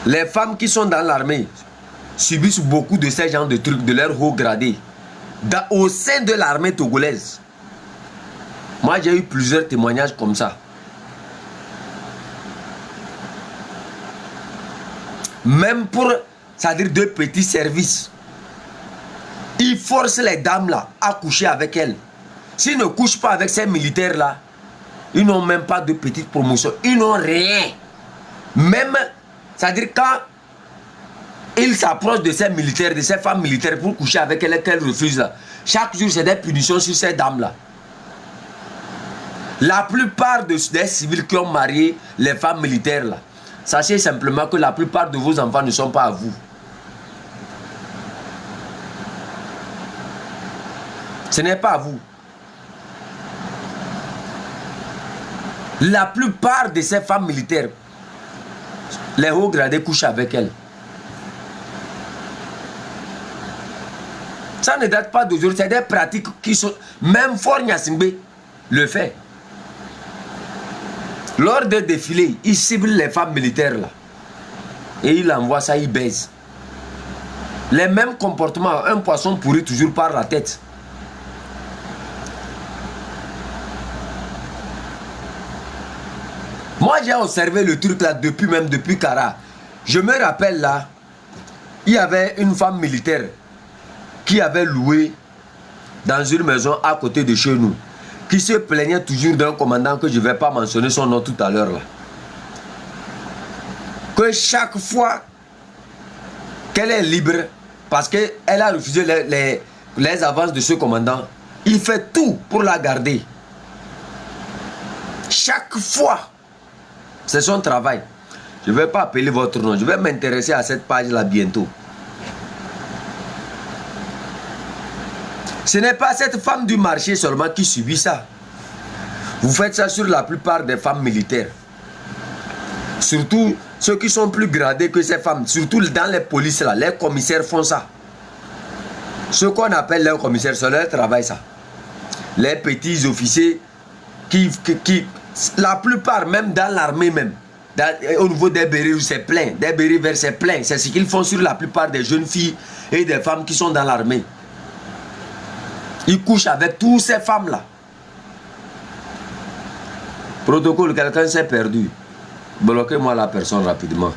Les femmes qui sont dans l'armée subissent beaucoup de ces genres de trucs, de leur haut gradé. Au sein de l'armée togolaise. Moi, j'ai eu plusieurs témoignages comme ça. Même pour, c'est-à-dire de petits services. Ils forcent les dames là à coucher avec elles. S'ils ne couchent pas avec ces militaires là, ils n'ont même pas de petite promotion. Ils n'ont rien. Même, c'est-à-dire quand ils s'approchent de ces militaires, de ces femmes militaires pour coucher avec elles, qu'elles refusent là. Chaque jour, c'est des punitions sur ces dames là. La plupart des civils qui ont marié les femmes militaires là, sachez simplement que la plupart de vos enfants ne sont pas à vous. Ce n'est pas à vous. La plupart de ces femmes militaires, les hauts gradés couchent avec elles. Ça ne date pas d'aujourd'hui, c'est des pratiques qui sont... Même Faure Gnassingbé le fait. Lors des défilés, il cible les femmes militaires là. Et il envoie ça, il baise. Les mêmes comportements, un poisson pourri toujours par la tête. Moi j'ai observé le truc là depuis Kara. Je me rappelle là, il y avait une femme militaire qui avait loué dans une maison à côté de chez nous, qui se plaignait toujours d'un commandant que je ne vais pas mentionner son nom tout à l'heure là. Que chaque fois qu'elle est libre, parce qu'elle a refusé les avances de ce commandant, il fait tout pour la garder. Chaque fois. C'est son travail. Je ne vais pas appeler votre nom. Je vais m'intéresser à cette page-là bientôt. Ce n'est pas cette femme du marché seulement qui subit ça. Vous faites ça sur la plupart des femmes militaires. Surtout ceux qui sont plus gradés que ces femmes. Surtout dans les polices là. Les commissaires font ça. Ce qu'on appelle les commissaires, c'est leur travail ça. Les petits officiers qui la plupart, même dans l'armée même, au niveau des bérets, c'est plein, des bérets verts, c'est plein. C'est ce qu'ils font sur la plupart des jeunes filles et des femmes qui sont dans l'armée. Ils couchent avec toutes ces femmes-là. Protocole, quelqu'un s'est perdu. Bloquez-moi la personne rapidement.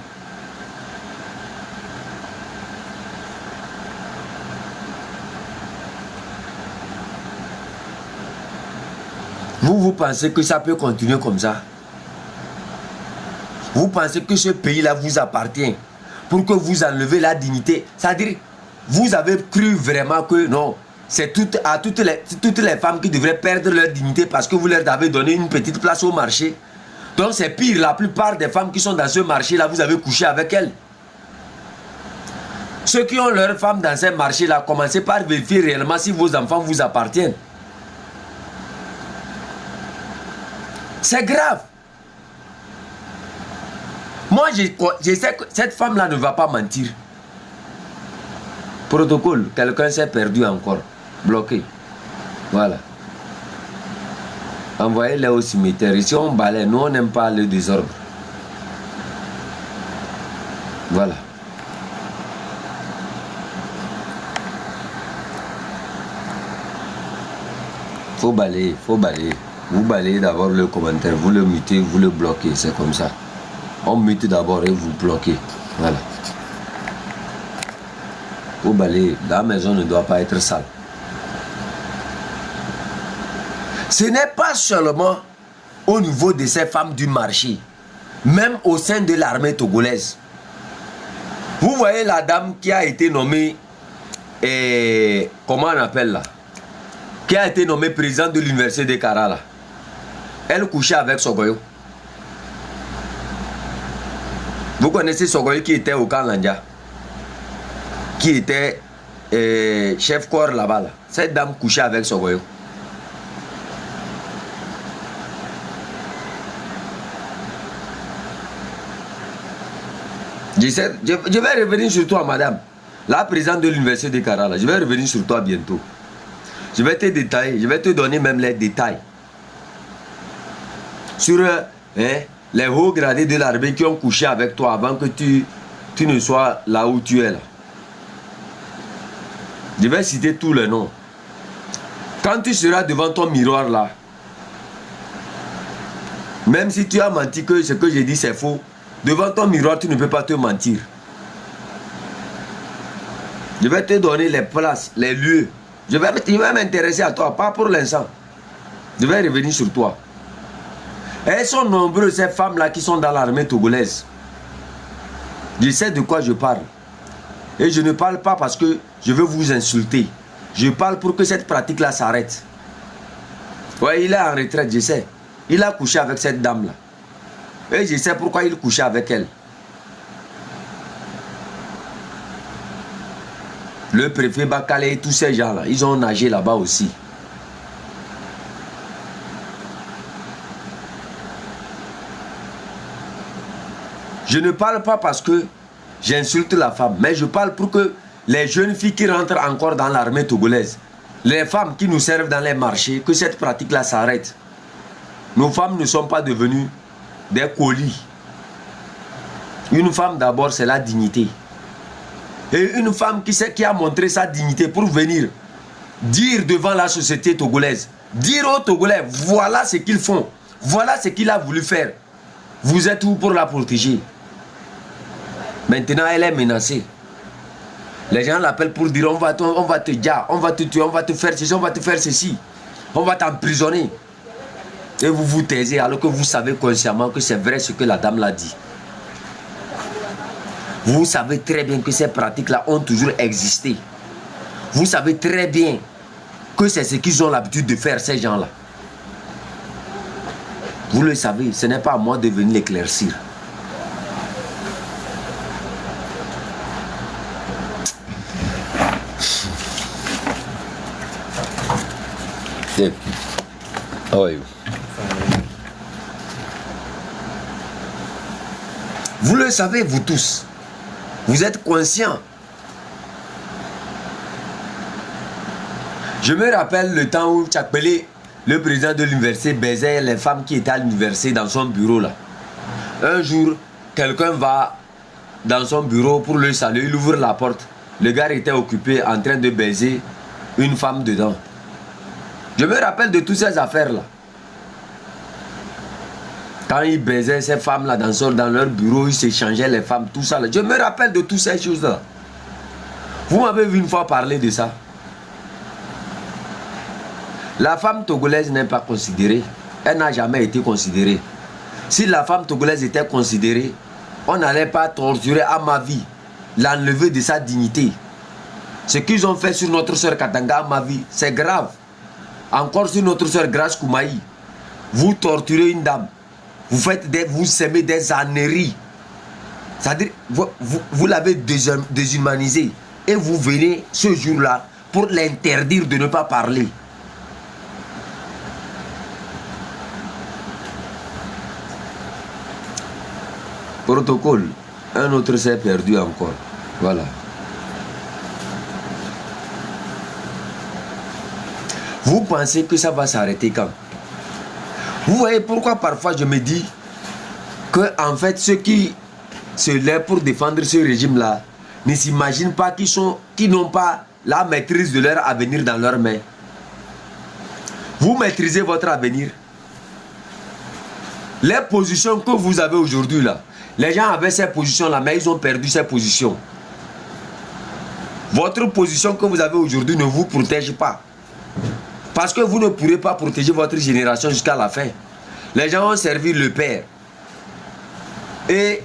Vous pensez que ça peut continuer comme ça? Vous pensez que ce pays-là vous appartient pour que vous enlevez la dignité? C'est-à-dire, vous avez cru vraiment que non, c'est toutes les femmes qui devraient perdre leur dignité parce que vous leur avez donné une petite place au marché. Donc c'est pire, la plupart des femmes qui sont dans ce marché-là, vous avez couché avec elles. Ceux qui ont leurs femmes dans ces marchés-là, commencez par vérifier réellement si vos enfants vous appartiennent. C'est grave. Moi, je sais que cette femme-là ne va pas mentir. Protocole, quelqu'un s'est perdu encore. Bloqué. Voilà. Envoyez-les au cimetière. Ici, on balaye. Nous, on n'aime pas le désordre. Voilà. Faut balayer, faut balayer. Vous balayez d'abord le commentaire, vous le mutez, vous le bloquez, c'est comme ça. On mute d'abord et vous bloquez. Voilà. Vous balayez, la maison ne doit pas être sale. Ce n'est pas seulement au niveau de ces femmes du marché, même au sein de l'armée togolaise. Vous voyez la dame qui a été nommée, comment on appelle là, qui a été nommée présidente de l'université de Kara là. Elle couchait avec Sogoyo. Vous connaissez Sogoyo qui était au camp Landia, qui était chef corps là-bas là. Cette dame couchait avec Sogoyo. Je vais revenir sur toi, madame. La présidente de l'université de Kara là. Je vais revenir sur toi bientôt. Je vais te détailler, je vais te donner même les détails sur les hauts gradés de l'armée qui ont couché avec toi avant que tu tu ne sois là où tu es là. Je vais citer tous les noms. Quand tu seras devant ton miroir là, même si tu as menti que ce que j'ai dit c'est faux, devant ton miroir tu ne peux pas te mentir. Je vais te donner les places, les lieux. Je vais m'intéresser à toi, pas pour l'instant. Je vais revenir sur toi. Elles sont nombreuses ces femmes là qui sont dans l'armée togolaise. Je sais de quoi je parle. Et je ne parle pas parce que je veux vous insulter. Je parle pour que cette pratique-là s'arrête. Ouais, il est en retraite, je sais. Il a couché avec cette dame-là. Et je sais pourquoi il couchait avec elle. Le préfet Bakale et tous ces gens-là, ils ont nagé là-bas aussi. Je ne parle pas parce que j'insulte la femme, mais je parle pour que les jeunes filles qui rentrent encore dans l'armée togolaise, les femmes qui nous servent dans les marchés, que cette pratique-là s'arrête. Nos femmes ne sont pas devenues des colis. Une femme d'abord, c'est la dignité. Et une femme qui a montré sa dignité pour venir dire devant la société togolaise, dire aux Togolais, voilà ce qu'ils font, voilà ce qu'il a voulu faire. Vous êtes où pour la protéger? Maintenant, elle est menacée. Les gens l'appellent pour dire on va te dire, on va te tuer, on va te faire ceci, on va te faire ceci. On va t'emprisonner. Et vous vous taisez alors que vous savez consciemment que c'est vrai ce que la dame l'a dit. Vous savez très bien que ces pratiques-là ont toujours existé. Vous savez très bien que c'est ce qu'ils ont l'habitude de faire, ces gens-là. Vous le savez, ce n'est pas à moi de venir l'éclaircir. How are you? Vous le savez, vous tous. Vous êtes conscients. Je me rappelle le temps où Tchakpele, le président de l'université, baisait les femmes qui étaient à l'université dans son bureau là. Un jour, quelqu'un va dans son bureau pour le saluer, il ouvre la porte. Le gars était occupé en train de baiser une femme dedans. Je me rappelle de toutes ces affaires-là. Quand ils baisaient ces femmes-là dans leur bureau, ils s'échangeaient les femmes, tout ça. Là. Je me rappelle de toutes ces choses-là. Vous m'avez vu une fois parler de ça. La femme togolaise n'est pas considérée. Elle n'a jamais été considérée. Si la femme togolaise était considérée, on n'allait pas torturer à ma vie, l'enlever de sa dignité. Ce qu'ils ont fait sur notre soeur Katanga à ma vie, c'est grave. Encore sur notre soeur Grace Koumaï, vous torturez une dame, vous semez des âneries. C'est-à-dire, vous l'avez déshumanisée et vous venez ce jour-là pour l'interdire de ne pas parler. Protocole, un autre s'est perdu encore. Voilà. Vous pensez que ça va s'arrêter quand? Vous voyez pourquoi parfois je me dis que en fait ceux qui se lèvent pour défendre ce régime-là ne s'imaginent pas qu'ils n'ont pas la maîtrise de leur avenir dans leurs mains. Vous maîtrisez votre avenir. Les positions que vous avez aujourd'hui là, les gens avaient ces positions-là, mais ils ont perdu ces positions. Votre position que vous avez aujourd'hui ne vous protège pas. Parce que vous ne pourrez pas protéger votre génération jusqu'à la fin. Les gens ont servi le père. Et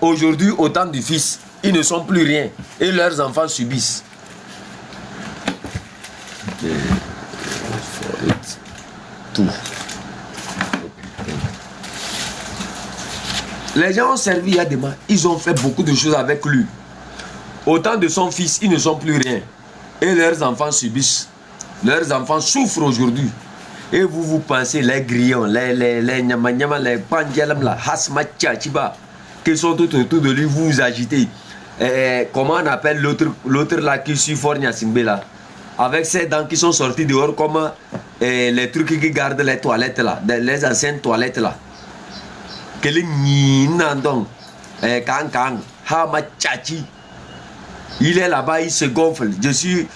aujourd'hui, au temps du fils, ils ne sont plus rien. Et leurs enfants subissent. Tout. Les gens ont servi Yadema. Ils ont fait beaucoup de choses avec lui. Au temps de son fils, ils ne sont plus rien. Et leurs enfants subissent. Leurs enfants souffrent aujourd'hui. Et vous pensez les grillons, les nyama, les pandjalam, la hasma tchachiba, qui sont tout autour de lui, vous agitez. Comment on appelle l'autre là qui suit Fornia Simbe là, avec ses dents qui sont sorties dehors comme les trucs qui gardent les toilettes là, les anciennes toilettes là. Que les ninandong, kang, Hama Tchachi. Il est là-bas, il se gonfle. Je suis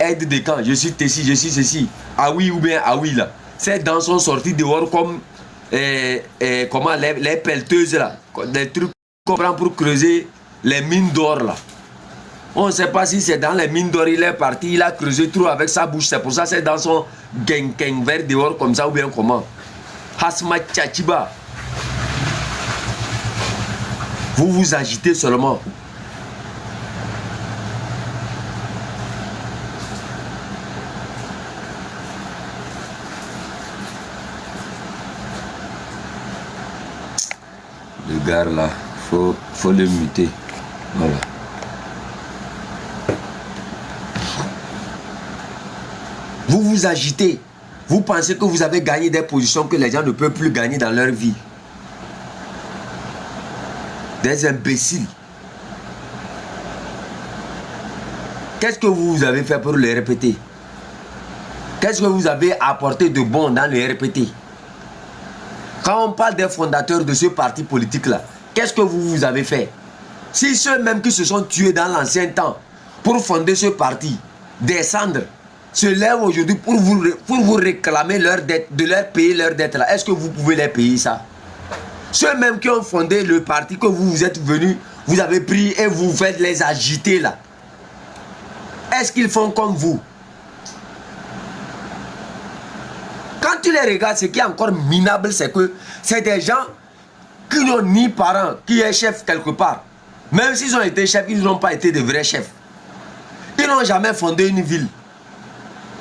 aide de camp, je suis Tessi, je suis ceci. Ah oui ou bien ah oui là. Ces dents sont sorties dehors comme comment les pelleteuses là. Des trucs qu'on prend pour creuser les mines d'or là. On ne sait pas si c'est dans les mines d'or, il est parti, il a creusé trop avec sa bouche. C'est pour ça que ses dents sont gang vers dehors comme ça ou bien comment. Hasma Tchachiba. Vous vous agitez seulement. Le gars là, faut le muter. Voilà. Vous vous agitez. Vous pensez que vous avez gagné des positions que les gens ne peuvent plus gagner dans leur vie. Des imbéciles. Qu'est-ce que vous avez fait pour les répéter? Qu'est-ce que vous avez apporté de bon dans les RPT? Quand on parle des fondateurs de ce parti politique-là, qu'est-ce que vous avez fait? Si ceux-mêmes qui se sont tués dans l'ancien temps pour fonder ce parti, descendre, se lèvent aujourd'hui pour vous réclamer leur dette, de leur payer leur dette là, est-ce que vous pouvez les payer ça? Ceux-mêmes qui ont fondé le parti que vous êtes venus, vous avez pris et vous faites les agiter là. Est-ce qu'ils font comme vous? Quand tu les regardes, ce qui est encore minable, c'est que c'est des gens qui n'ont ni parents, qui est chef quelque part. Même s'ils ont été chefs, ils n'ont pas été de vrais chefs. Ils n'ont jamais fondé une ville.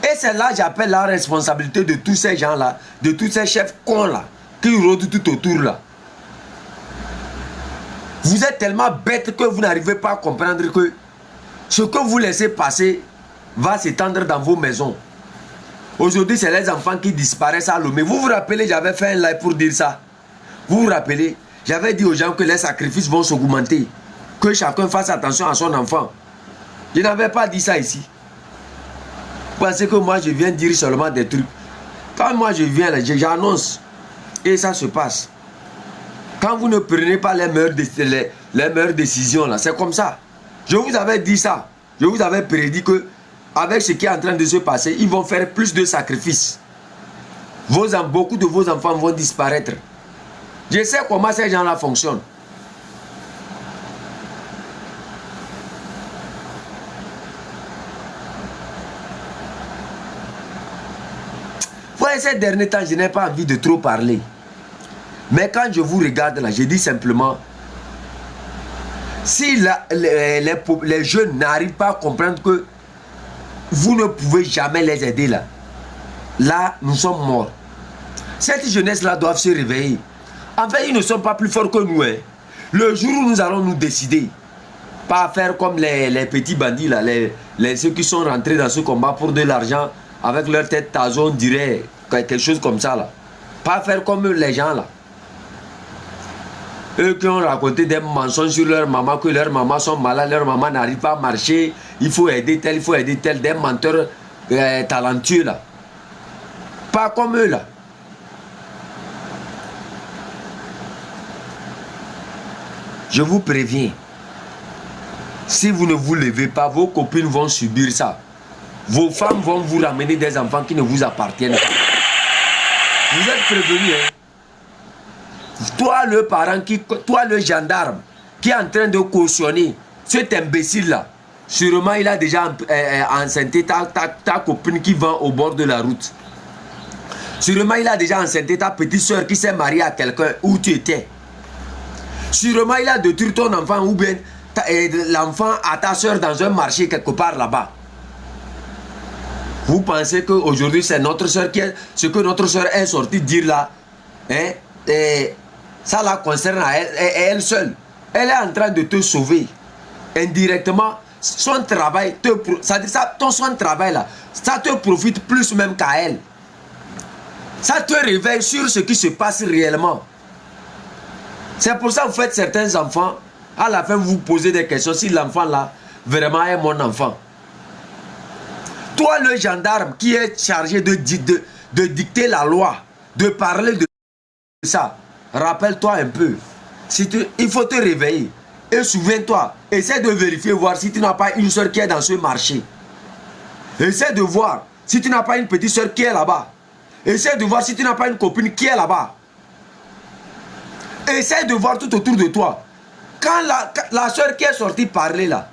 Et c'est là que j'appelle la responsabilité de tous ces gens-là, de tous ces chefs cons-là, qui rôdent tout autour là. Vous êtes tellement bêtes que vous n'arrivez pas à comprendre que ce que vous laissez passer va s'étendre dans vos maisons. Aujourd'hui, c'est les enfants qui disparaissent à Lomé. Vous vous rappelez, j'avais fait un live pour dire ça. Vous vous rappelez, j'avais dit aux gens que les sacrifices vont s'augmenter. Que chacun fasse attention à son enfant. Je n'avais pas dit ça ici. Parce que moi, je viens dire seulement des trucs. Quand moi, je viens là, j'annonce. Et ça se passe. Quand vous ne prenez pas les meilleures décisions, là, c'est comme ça. Je vous avais dit ça. Je vous avais prédit que avec ce qui est en train de se passer, ils vont faire plus de sacrifices. Beaucoup de vos enfants vont disparaître. Je sais comment ces gens-là fonctionnent. Voyez, ces derniers temps, je n'ai pas envie de trop parler. Mais quand je vous regarde là, je dis simplement, si les jeunes n'arrivent pas à comprendre que vous ne pouvez jamais les aider là, là, nous sommes morts. Cette jeunesse-là doit se réveiller. En fait, ils ne sont pas plus forts que nous. Hein. Le jour où nous allons nous décider, pas faire comme les petits bandits là, ceux qui sont rentrés dans ce combat pour de l'argent, avec leur tête tazo, on dirait quelque chose comme ça là. Pas faire comme les gens là. Eux qui ont raconté des mensonges sur leur maman, que leurs mamans sont malades, leur maman n'arrive pas à marcher, il faut aider tel, des menteurs talentueux là. Pas comme eux là. Je vous préviens, si vous ne vous levez pas, vos copines vont subir ça. Vos femmes vont vous ramener des enfants qui ne vous appartiennent pas. Vous êtes prévenus, hein? Toi le parent, toi le gendarme qui est en train de cautionner cet imbécile là, sûrement il a déjà enceinté ta copine qui vend au bord de la route. Sûrement il a déjà enceinté ta petite soeur qui s'est mariée à quelqu'un où tu étais. Sûrement il a détruit ton enfant ou bien l'enfant à ta soeur dans un marché quelque part là-bas. Vous pensez qu'aujourd'hui c'est notre soeur qui est, ce que notre soeur est sortie dire là, hein, ça la concerne à elle seule. Elle est en train de te sauver. Indirectement, son travail, son travail là, ça te profite plus même qu'à elle. Ça te réveille sur ce qui se passe réellement. C'est pour ça que vous faites certains enfants, à la fin vous vous posez des questions si l'enfant là, vraiment est mon enfant. Toi le gendarme qui est chargé de dicter la loi, de parler de ça, rappelle-toi un peu. Il faut te réveiller. Et souviens-toi, essaie de vérifier, voir si tu n'as pas une soeur qui est dans ce marché. Essaie de voir si tu n'as pas une petite soeur qui est là-bas. Essaie de voir si tu n'as pas une copine qui est là-bas. Essaie de voir tout autour de toi. Quand la soeur qui est sortie parler là,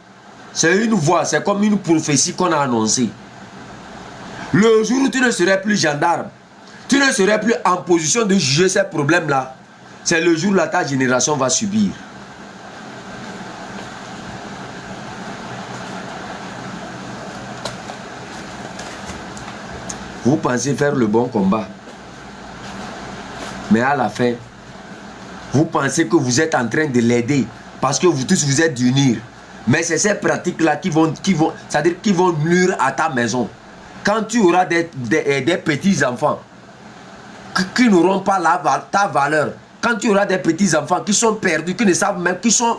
c'est une voix, c'est comme une prophétie qu'on a annoncée. Le jour où tu ne serais plus gendarme, tu ne serais plus en position de juger ces problèmes-là, c'est le jour où ta génération va subir. Vous pensez faire le bon combat. Mais à la fin, vous pensez que vous êtes en train de l'aider parce que vous tous vous êtes d'unir. Mais c'est ces pratiques-là qui vont nuire à ta maison. Quand tu auras des petits-enfants qui n'auront pas ta valeur, quand tu auras des petits-enfants qui sont perdus, qui ne savent même, qui sont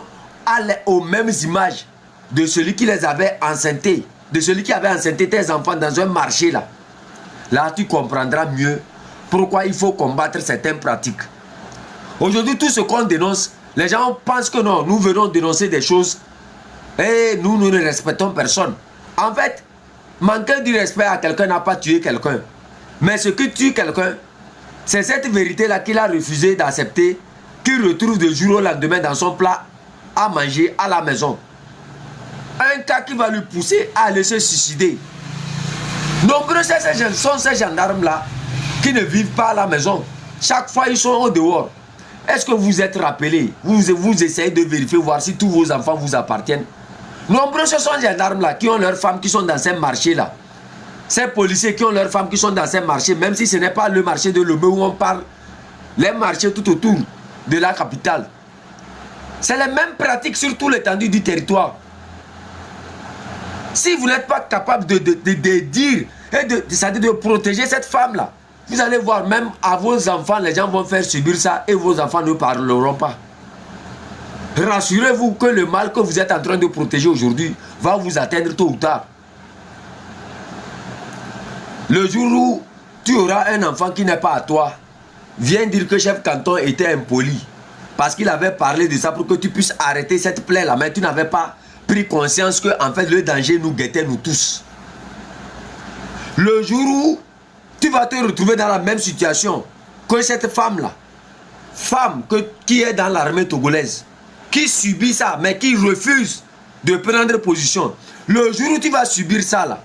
aux mêmes images de celui qui les avait enceintés, de celui qui avait enceinté tes enfants dans un marché là, là tu comprendras mieux pourquoi il faut combattre certaines pratiques. Aujourd'hui, tout ce qu'on dénonce, les gens pensent que non, nous venons dénoncer des choses et nous ne respectons personne. En fait, manquer du respect à quelqu'un n'a pas tué quelqu'un. Mais ce qui tue quelqu'un, c'est cette vérité-là qu'il a refusé d'accepter, qu'il retrouve de jour au lendemain dans son plat à manger à la maison. Un cas qui va lui pousser à aller se suicider. Nombreux sont ces gendarmes-là qui ne vivent pas à la maison. Chaque fois, ils sont au dehors. Est-ce que vous êtes rappelé? Vous essayez de vérifier, voir si tous vos enfants vous appartiennent. Nombreux ce sont les gendarmes-là qui ont leurs femmes qui sont dans ces marchés-là. Ces policiers qui ont leurs femmes qui sont dans ces marchés, même si ce n'est pas le marché de Lomé où on parle, les marchés tout autour de la capitale. C'est les mêmes pratiques sur tout l'étendue du territoire. Si vous n'êtes pas capable de dire et de protéger cette femme-là, vous allez voir, même à vos enfants, les gens vont faire subir ça et vos enfants ne parleront pas. Rassurez-vous que le mal que vous êtes en train de protéger aujourd'hui va vous atteindre tôt ou tard. Le jour où tu auras un enfant qui n'est pas à toi, viens dire que chef canton était impoli parce qu'il avait parlé de ça pour que tu puisses arrêter cette plaie-là, mais tu n'avais pas pris conscience que en fait le danger nous guettait nous tous. Le jour où tu vas te retrouver dans la même situation que cette femme-là, qui est dans l'armée togolaise, qui subit ça, mais qui refuse de prendre position. Le jour où tu vas subir ça, là,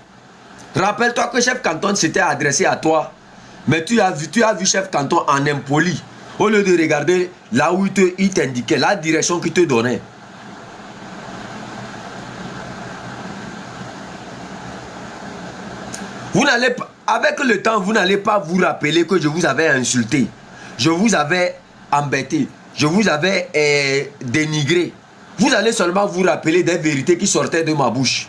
rappelle-toi que chef canton s'était adressé à toi, mais tu as vu chef canton en impoli, au lieu de regarder là où il t'indiquait, la direction qu'il te donnait. Vous n'allez pas, avec le temps, vous n'allez pas vous rappeler que je vous avais insulté, je vous avais embêté, je vous avais dénigré. Vous allez seulement vous rappeler des vérités qui sortaient de ma bouche.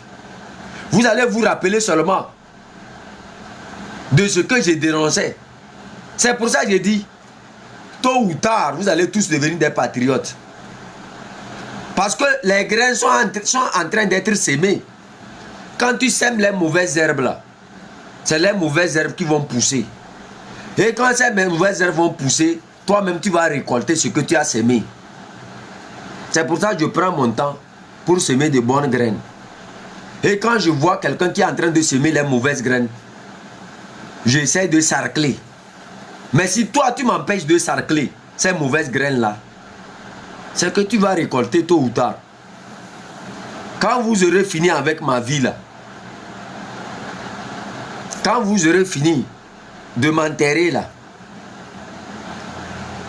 Vous allez vous rappeler seulement de ce que j'ai dénoncé. C'est pour ça que j'ai dit, tôt ou tard, vous allez tous devenir des patriotes. Parce que les graines sont en train d'être sémées. Quand tu sèmes les mauvaises herbes là, c'est les mauvaises herbes qui vont pousser. Et quand ces mauvaises herbes vont pousser, toi-même tu vas récolter ce que tu as sémé. C'est pour ça que je prends mon temps pour semer de bonnes graines. Et quand je vois quelqu'un qui est en train de semer les mauvaises graines, j'essaie de sarcler. Mais si toi tu m'empêches de sarcler ces mauvaises graines-là, c'est que tu vas récolter tôt ou tard. Quand vous aurez fini avec ma vie là, quand vous aurez fini de m'enterrer là,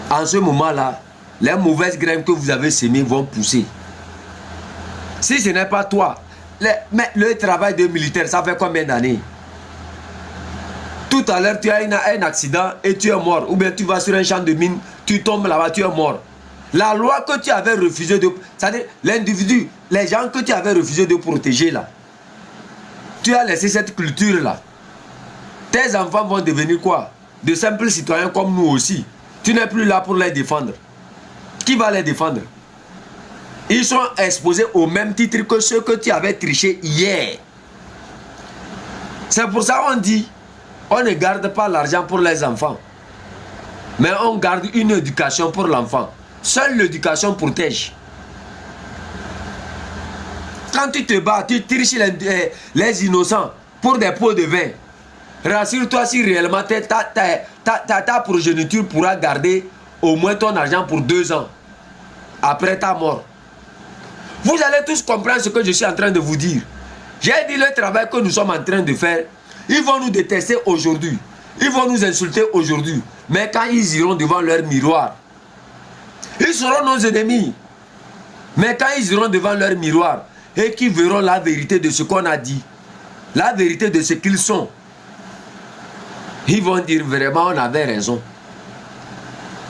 en ce moment-là, les mauvaises graines que vous avez sémées vont pousser. Si ce n'est pas toi, mais le travail de militaire, ça fait combien d'années? Tout à l'heure, tu as un accident et tu es mort. Ou bien tu vas sur un champ de mine, tu tombes là-bas, tu es mort. La loi que tu avais refusé de... C'est-à-dire l'individu, les gens que tu avais refusé de protéger là, tu as laissé cette culture là. Tes enfants vont devenir quoi? De simples citoyens comme nous aussi. Tu n'es plus là pour les défendre. Qui va les défendre? Ils sont exposés au même titre que ceux que tu avais triché hier. C'est pour ça qu'on dit, on ne garde pas l'argent pour les enfants, mais on garde une éducation pour l'enfant. Seule l'éducation protège. Quand tu te bats, tu triches les innocents pour des pots de vin. Rassure-toi si réellement ta progéniture pourra garder au moins ton argent pour 2 ans après ta mort. Vous allez tous comprendre ce que je suis en train de vous dire. J'ai dit le travail que nous sommes en train de faire. Ils vont nous détester aujourd'hui. Ils vont nous insulter aujourd'hui. Mais quand ils iront devant leur miroir, ils seront nos ennemis. Mais quand ils iront devant leur miroir et qu'ils verront la vérité de ce qu'on a dit, la vérité de ce qu'ils sont, ils vont dire vraiment on avait raison.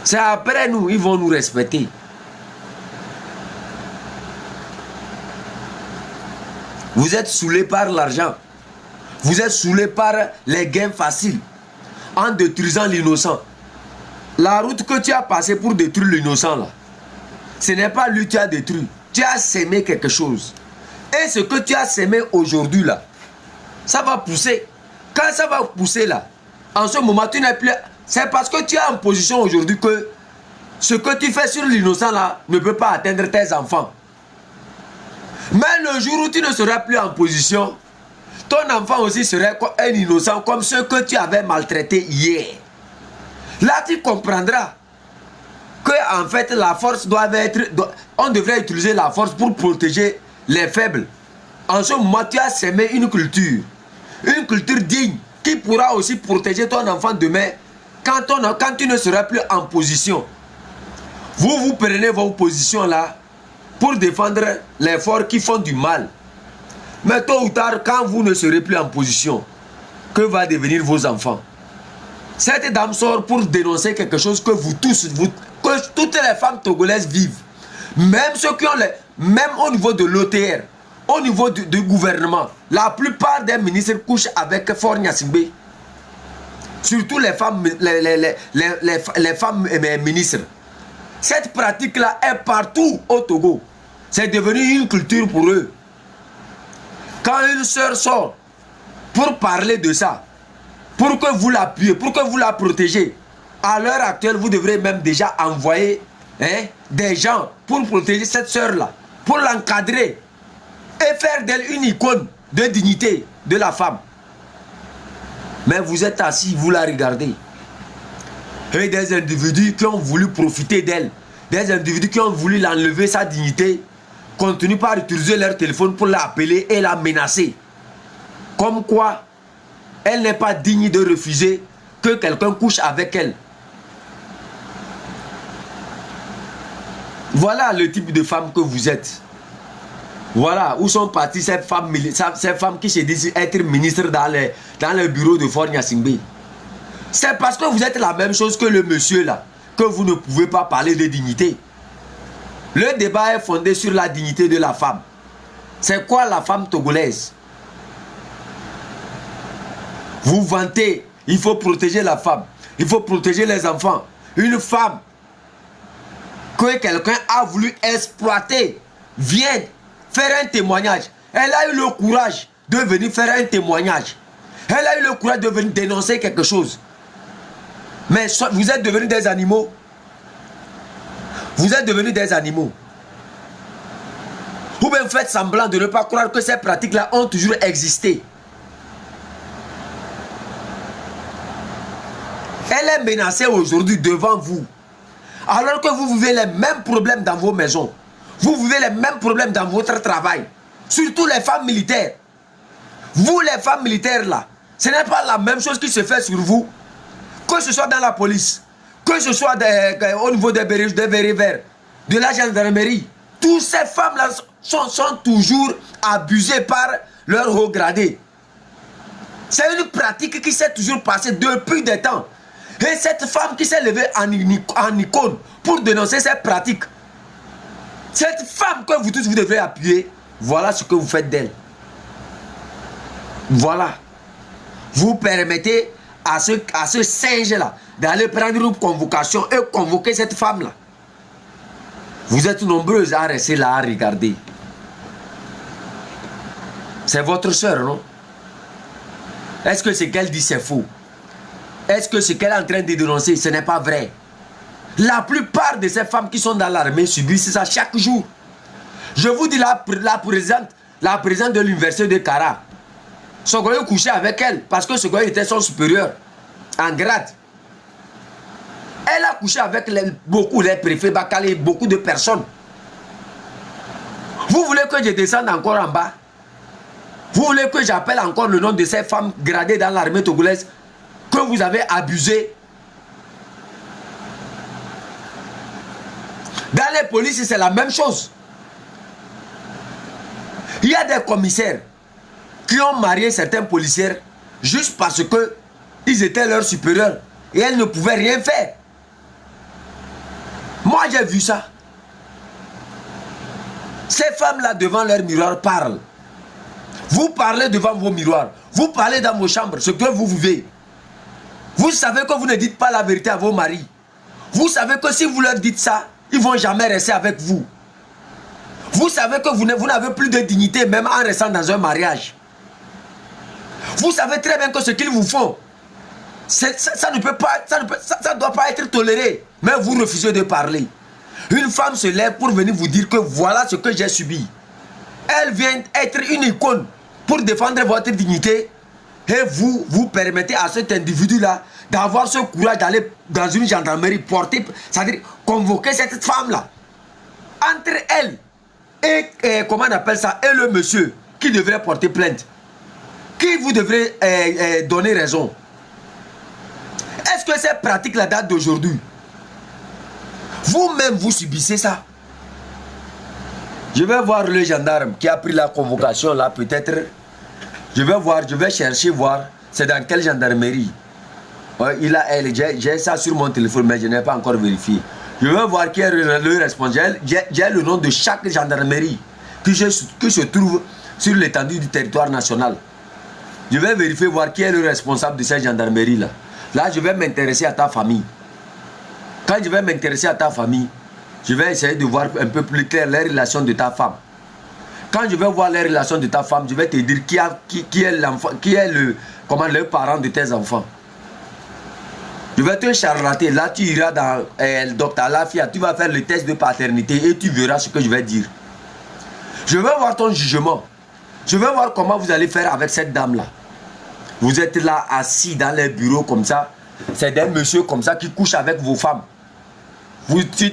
C'est après nous, ils vont nous respecter. Vous êtes saoulés par l'argent. Vous êtes saoulés par les gains faciles en détruisant l'innocent. La route que tu as passée pour détruire l'innocent là, ce n'est pas lui que tu as détruit. Tu as sémé quelque chose. Et ce que tu as sémé aujourd'hui là, ça va pousser. Quand ça va pousser là, en ce moment tu n'es plus... C'est parce que tu es en position aujourd'hui que ce que tu fais sur l'innocent là ne peut pas atteindre tes enfants. Mais le jour où tu ne seras plus en position, ton enfant aussi serait un innocent comme ceux que tu avais maltraités hier. Là, tu comprendras que en fait, la force doit être... On devrait utiliser la force pour protéger les faibles. En ce moment, tu as sémé une culture digne qui pourra aussi protéger ton enfant demain quand tu ne seras plus en position. Vous prenez vos positions là pour défendre les forts qui font du mal. Mais tôt ou tard, quand vous ne serez plus en position, que va devenir vos enfants? Cette dame sort pour dénoncer quelque chose que vous tous, que toutes les femmes togolaises vivent. Même ceux qui ont même au niveau de l'OTR, au niveau du gouvernement, la plupart des ministres couchent avec Faure Gnassingbé. Surtout les femmes, les femmes ministres. Cette pratique-là est partout au Togo. C'est devenu une culture pour eux. Quand une sœur sort pour parler de ça, pour que vous l'appuyez, pour que vous la protégez, à l'heure actuelle, vous devrez même déjà envoyer des gens pour protéger cette sœur-là, pour l'encadrer et faire d'elle une icône de dignité de la femme. Mais vous êtes assis, vous la regardez. Et des individus qui ont voulu profiter d'elle, des individus qui ont voulu l'enlever sa dignité, continuent par utiliser leur téléphone pour l'appeler et la menacer. Comme quoi, elle n'est pas digne de refuser que quelqu'un couche avec elle. Voilà le type de femme que vous êtes. Voilà où sont parties ces femmes qui se disent être ministres dans le bureau de Faure Gnassingbé. C'est parce que vous êtes la même chose que le monsieur là, que vous ne pouvez pas parler de dignité. Le débat est fondé sur la dignité de la femme. C'est quoi la femme togolaise? Vous vantez, il faut protéger la femme, il faut protéger les enfants. Une femme que quelqu'un a voulu exploiter vient faire un témoignage. Elle a eu le courage de venir faire un témoignage. Elle a eu le courage de venir dénoncer quelque chose. Mais vous êtes devenus des animaux. Vous êtes devenus des animaux. Ou bien faites semblant de ne pas croire que ces pratiques-là ont toujours existé. Elle est menacée aujourd'hui devant vous. Alors que vous vivez les mêmes problèmes dans vos maisons. Vous vivez les mêmes problèmes dans votre travail. Surtout les femmes militaires. Vous les femmes militaires là, ce n'est pas la même chose qui se fait sur vous. Que ce soit dans la police, que ce soit au niveau des bérets verts, de la gendarmerie. Toutes ces femmes-là sont toujours abusées par leur haut gradé. C'est une pratique qui s'est toujours passée depuis des temps. Et cette femme qui s'est levée en icône pour dénoncer cette pratique, cette femme que vous tous vous devrez appuyer, voilà ce que vous faites d'elle. Voilà. Vous permettez à ce singe-là d'aller prendre une convocation et convoquer cette femme-là. Vous êtes nombreuses à rester là à regarder. C'est votre soeur, non? Est-ce que ce qu'elle dit c'est faux? Est-ce que ce qu'elle est en train de dénoncer, ce n'est pas vrai? La plupart de ces femmes qui sont dans l'armée subissent ça chaque jour. Je vous dis, la la présidente de l'université de Kara. Sogoyo couchait avec elle parce que Sogoyo était son supérieur en grade. Elle a couché avec beaucoup les préfets Bakale, beaucoup de personnes. Vous voulez que je descende encore en bas? Vous voulez que j'appelle encore le nom de ces femmes gradées dans l'armée togolaise que vous avez abusées? Dans les polices, c'est la même chose. Il y a des commissaires qui ont marié certains policiers juste parce que ils étaient leurs supérieurs et elles ne pouvaient rien faire. Moi, j'ai vu ça. Ces femmes-là, devant leur miroir, parlent. Vous parlez devant vos miroirs. Vous parlez dans vos chambres, ce que vous vivez. Vous savez que vous ne dites pas la vérité à vos maris. Vous savez que si vous leur dites ça, ils ne vont jamais rester avec vous. Vous savez que vous n'avez plus de dignité même en restant dans un mariage. Vous savez très bien que ce qu'ils vous font, ça ne doit pas être toléré. Mais vous refusez de parler. Une femme se lève pour venir vous dire que voilà ce que j'ai subi. Elle vient être une icône pour défendre votre dignité. Et vous permettez à cet individu-là d'avoir ce courage d'aller dans une gendarmerie porter, c'est-à-dire convoquer cette femme-là. Entre elle et comment on appelle ça, et le monsieur qui devrait porter plainte. Qui vous devrez donner raison? Est-ce que c'est pratique la date d'aujourd'hui? Vous-même, vous subissez ça. Je vais voir le gendarme qui a pris la convocation là, peut-être. Je vais voir, je vais chercher, voir. C'est dans quelle gendarmerie? Ouais, j'ai ça sur mon téléphone, mais je n'ai pas encore vérifié. Je vais voir qui est le responsable. J'ai le nom de chaque gendarmerie qui se trouve sur l'étendue du territoire national. Je vais vérifier, voir qui est le responsable de cette gendarmerie-là. Là, je vais m'intéresser à ta famille. Quand je vais m'intéresser à ta famille, je vais essayer de voir un peu plus clair les relations de ta femme. Quand je vais voir les relations de ta femme, je vais te dire qui est l'enfant, qui est le parent de tes enfants. Je vais te charlater. Là, tu iras dans le docteur Lafia, tu vas faire le test de paternité et tu verras ce que je vais dire. Je vais voir ton jugement. Je vais voir comment vous allez faire avec cette dame-là. Vous êtes là, assis dans les bureaux comme ça. C'est des messieurs comme ça qui couchent avec vos femmes.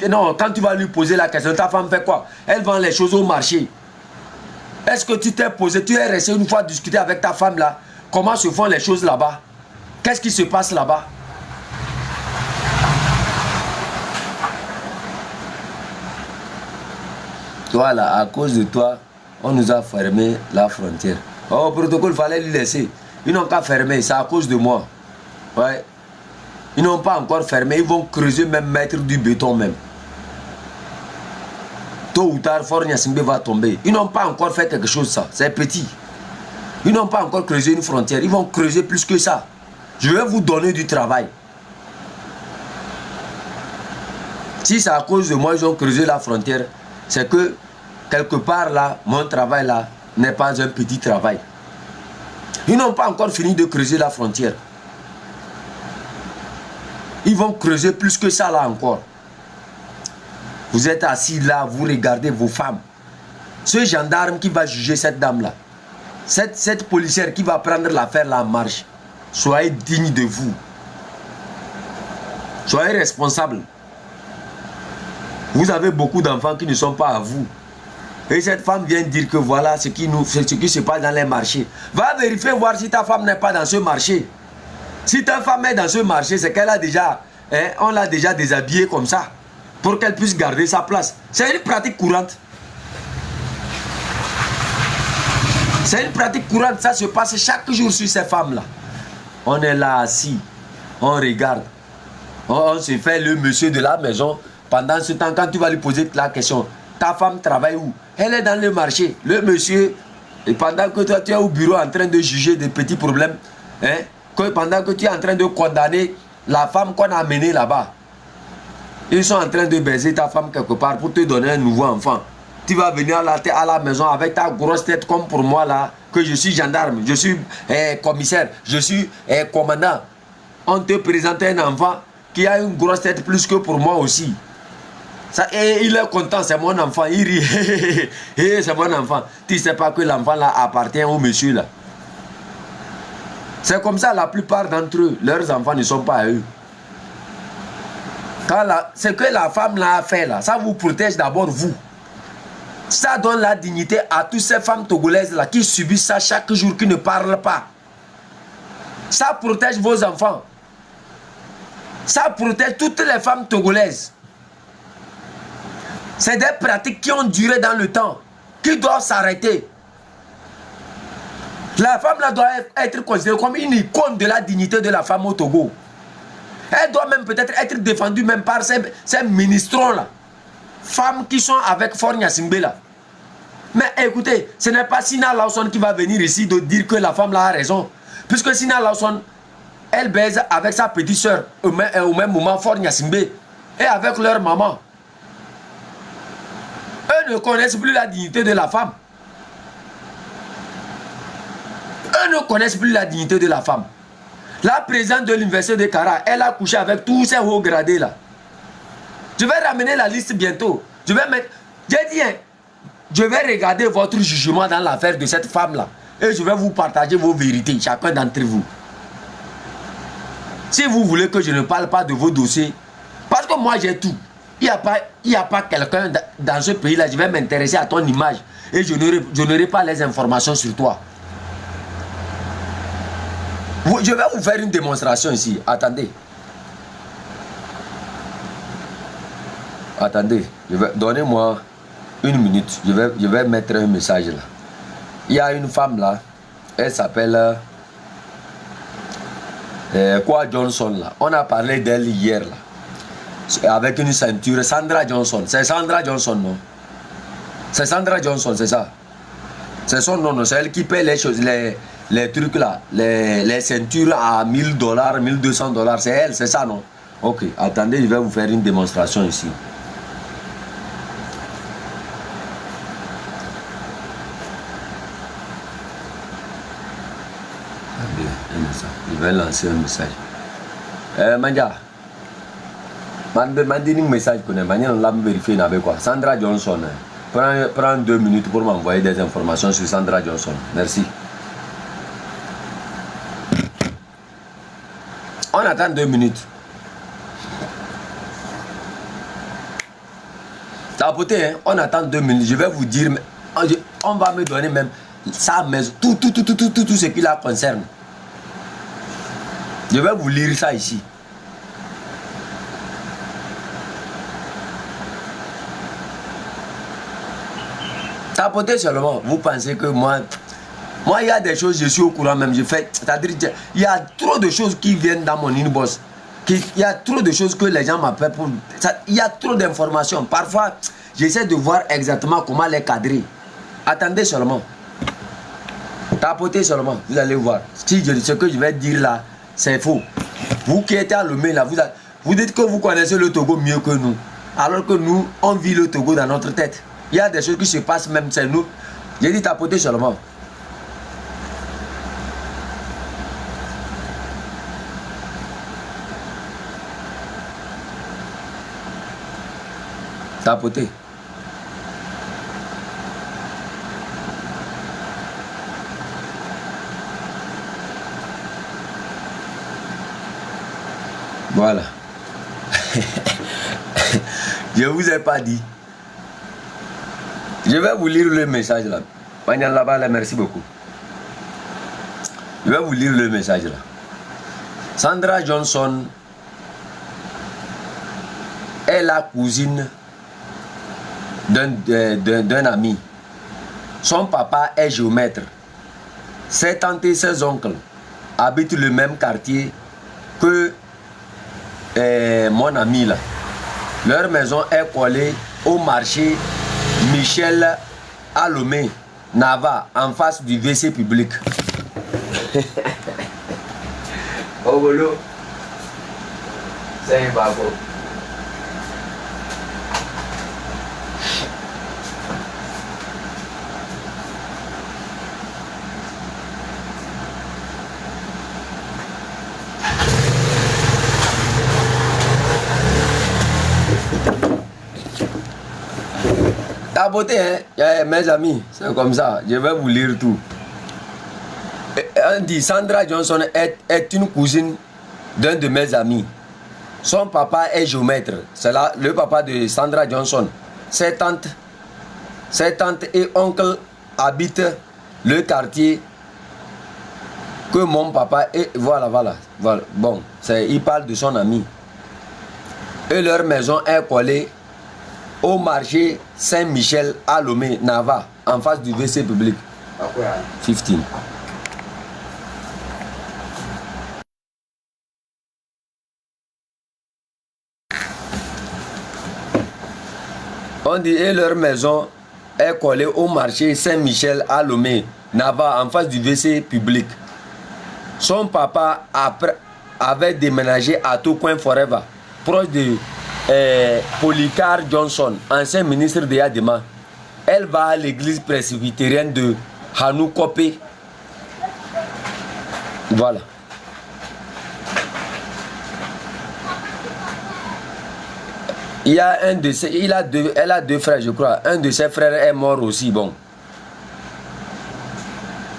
Non, quand tu vas lui poser la question, ta femme fait quoi? Elle vend les choses au marché. Est-ce que tu t'es posé, tu es resté une fois discuter avec ta femme là? Comment se font les choses là-bas? Qu'est-ce qui se passe là-bas? Toi là, à cause de toi, on nous a fermé la frontière. Oh, au protocole, il fallait lui laisser. Ils n'ont qu'à fermer, c'est à cause de moi. Ouais. Ils n'ont pas encore fermé, ils vont creuser, même mettre du béton même. Tôt ou tard, Fort Gnassingbé va tomber. Ils n'ont pas encore fait quelque chose, ça. C'est petit. Ils n'ont pas encore creusé une frontière. Ils vont creuser plus que ça. Je vais vous donner du travail. Si c'est à cause de moi, ils ont creusé la frontière, c'est que quelque part là, mon travail là n'est pas un petit travail. Ils n'ont pas encore fini de creuser la frontière. Ils vont creuser plus que ça là encore. Vous êtes assis là, vous regardez vos femmes. Ce gendarme qui va juger cette dame là, cette policière qui va prendre l'affaire là en marche, soyez digne de vous. Soyez responsable. Vous avez beaucoup d'enfants qui ne sont pas à vous. Et cette femme vient dire que voilà ce qui se passe dans les marchés. Va vérifier voir si ta femme n'est pas dans ce marché. Si ta femme est dans ce marché, c'est qu'elle a déjà, on l'a déjà déshabillée comme ça, pour qu'elle puisse garder sa place. C'est une pratique courante. C'est une pratique courante, ça se passe chaque jour sur ces femmes-là. On est là assis, on regarde, on se fait le monsieur de la maison. Pendant ce temps, quand tu vas lui poser la question, ta femme travaille où? Elle est dans le marché. Le monsieur, et pendant que toi tu es au bureau en train de juger des petits problèmes, que pendant que tu es en train de condamner la femme qu'on a amenée là-bas, ils sont en train de baiser ta femme quelque part pour te donner un nouveau enfant. Tu vas venir à la maison avec ta grosse tête comme pour moi là, que je suis gendarme, je suis commissaire, je suis commandant. On te présente un enfant qui a une grosse tête plus que pour moi aussi. Ça, et il est content, c'est mon enfant. Il rit. C'est mon enfant. Tu ne sais pas que l'enfant là appartient au monsieur là. C'est comme ça la plupart d'entre eux. Leurs enfants ne sont pas à eux. Ce que la femme là a fait là, ça vous protège d'abord vous. Ça donne la dignité à toutes ces femmes togolaises là qui subissent ça chaque jour, qui ne parlent pas. Ça protège vos enfants. Ça protège toutes les femmes togolaises. C'est des pratiques qui ont duré dans le temps, qui doivent s'arrêter. La femme là doit être considérée comme une icône de la dignité de la femme au Togo. Elle doit même peut-être être défendue même par ces ministrons là. Femmes qui sont avec Faure Gnassingbé là. Mais écoutez, ce n'est pas Sina Lawson qui va venir ici de dire que la femme là a raison. Puisque Sina Lawson, elle baise avec sa petite soeur au même moment, Faure Gnassingbé, et avec leur maman. Eux ne connaissent plus la dignité de la femme. Eux ne connaissent plus la dignité de la femme. La présidente de l'université de Kara, elle a couché avec tous ces hauts gradés là. Je vais ramener la liste bientôt. Je vais mettre... J'ai dit, hein, je vais regarder votre jugement dans l'affaire de cette femme là. Et je vais vous partager vos vérités, chacun d'entre vous. Si vous voulez que je ne parle pas de vos dossiers, parce que moi j'ai tout. Il n'y a pas quelqu'un dans ce pays-là, je vais m'intéresser à ton image et je n'aurai pas les informations sur toi. Je vais vous faire une démonstration ici. Attendez. Attendez. Donnez-moi une minute. Je vais mettre un message là. Il y a une femme là. Elle s'appelle... quoi Johnson là. On a parlé d'elle hier là. Avec une ceinture, Sandra Johnson. C'est Sandra Johnson, non? C'est Sandra Johnson, c'est ça. C'est son nom, non? C'est elle qui paie les choses, les trucs là, les ceintures à $1000, $1200. C'est elle, c'est ça, non? Ok, attendez, je vais vous faire une démonstration ici. Je vais lancer un message. Manja. Mandini message connaît, on l'a vérifié avec quoi. Sandra Johnson. Prends 2 minutes pour m'envoyer des informations sur Sandra Johnson. Merci. On attend 2 minutes. Tapoter, hein? On attend 2 minutes. Je vais vous dire, on va me donner même sa maison, tout ce qui la concerne. Je vais vous lire ça ici. Tapotez seulement. Vous pensez que moi, il y a des choses, je suis au courant même. Je fais, c'est-à-dire, il y a trop de choses qui viennent dans mon inbox. Il y a trop de choses que les gens m'appellent pour. Il y a trop d'informations. Parfois, j'essaie de voir exactement comment les cadrer. Attendez seulement. Tapotez seulement. Vous allez voir. Ce que je vais dire là, c'est faux. Vous qui êtes à Lomé là, vous dites que vous connaissez le Togo mieux que nous. Alors que nous, on vit le Togo dans notre tête. Il y a des choses qui se passent même, c'est nous. J'ai dit tapoter seulement. Tapoter. Voilà. Je vous ai pas dit. Je vais vous lire le message là. Là-bas, merci beaucoup. Je vais vous lire le message là. Sandra Johnson est la cousine d'un ami. Son papa est géomètre. Ses tantes et ses oncles habitent le même quartier que mon ami là. Leur maison est collée au marché Michel Alomé, Nava, en face du WC public. Oh, bolo. C'est un babo. papoter, hein? Mes amis, c'est comme ça. Je vais vous lire tout. On dit Sandra Johnson est une cousine d'un de mes amis. Son papa est géomètre. C'est le papa de Sandra Johnson. Ses tantes et oncles habitent le quartier que mon papa est. Voilà. Bon, il parle de son ami. Et leur maison est collée au marché Saint-Michel à Lomé, Nava, en face du WC public. 15. On dit et leur maison est collée au marché Saint-Michel à Lomé, Nava, en face du WC public. Son papa avait déménagé à Tocoin Forever, proche de Polycar Johnson, ancien ministre de Yadema. Elle va à l'église presbytérienne de Hanoukope. Voilà. Il y a un de ses, elle a deux frères, je crois. Un de ses frères est mort aussi. Bon.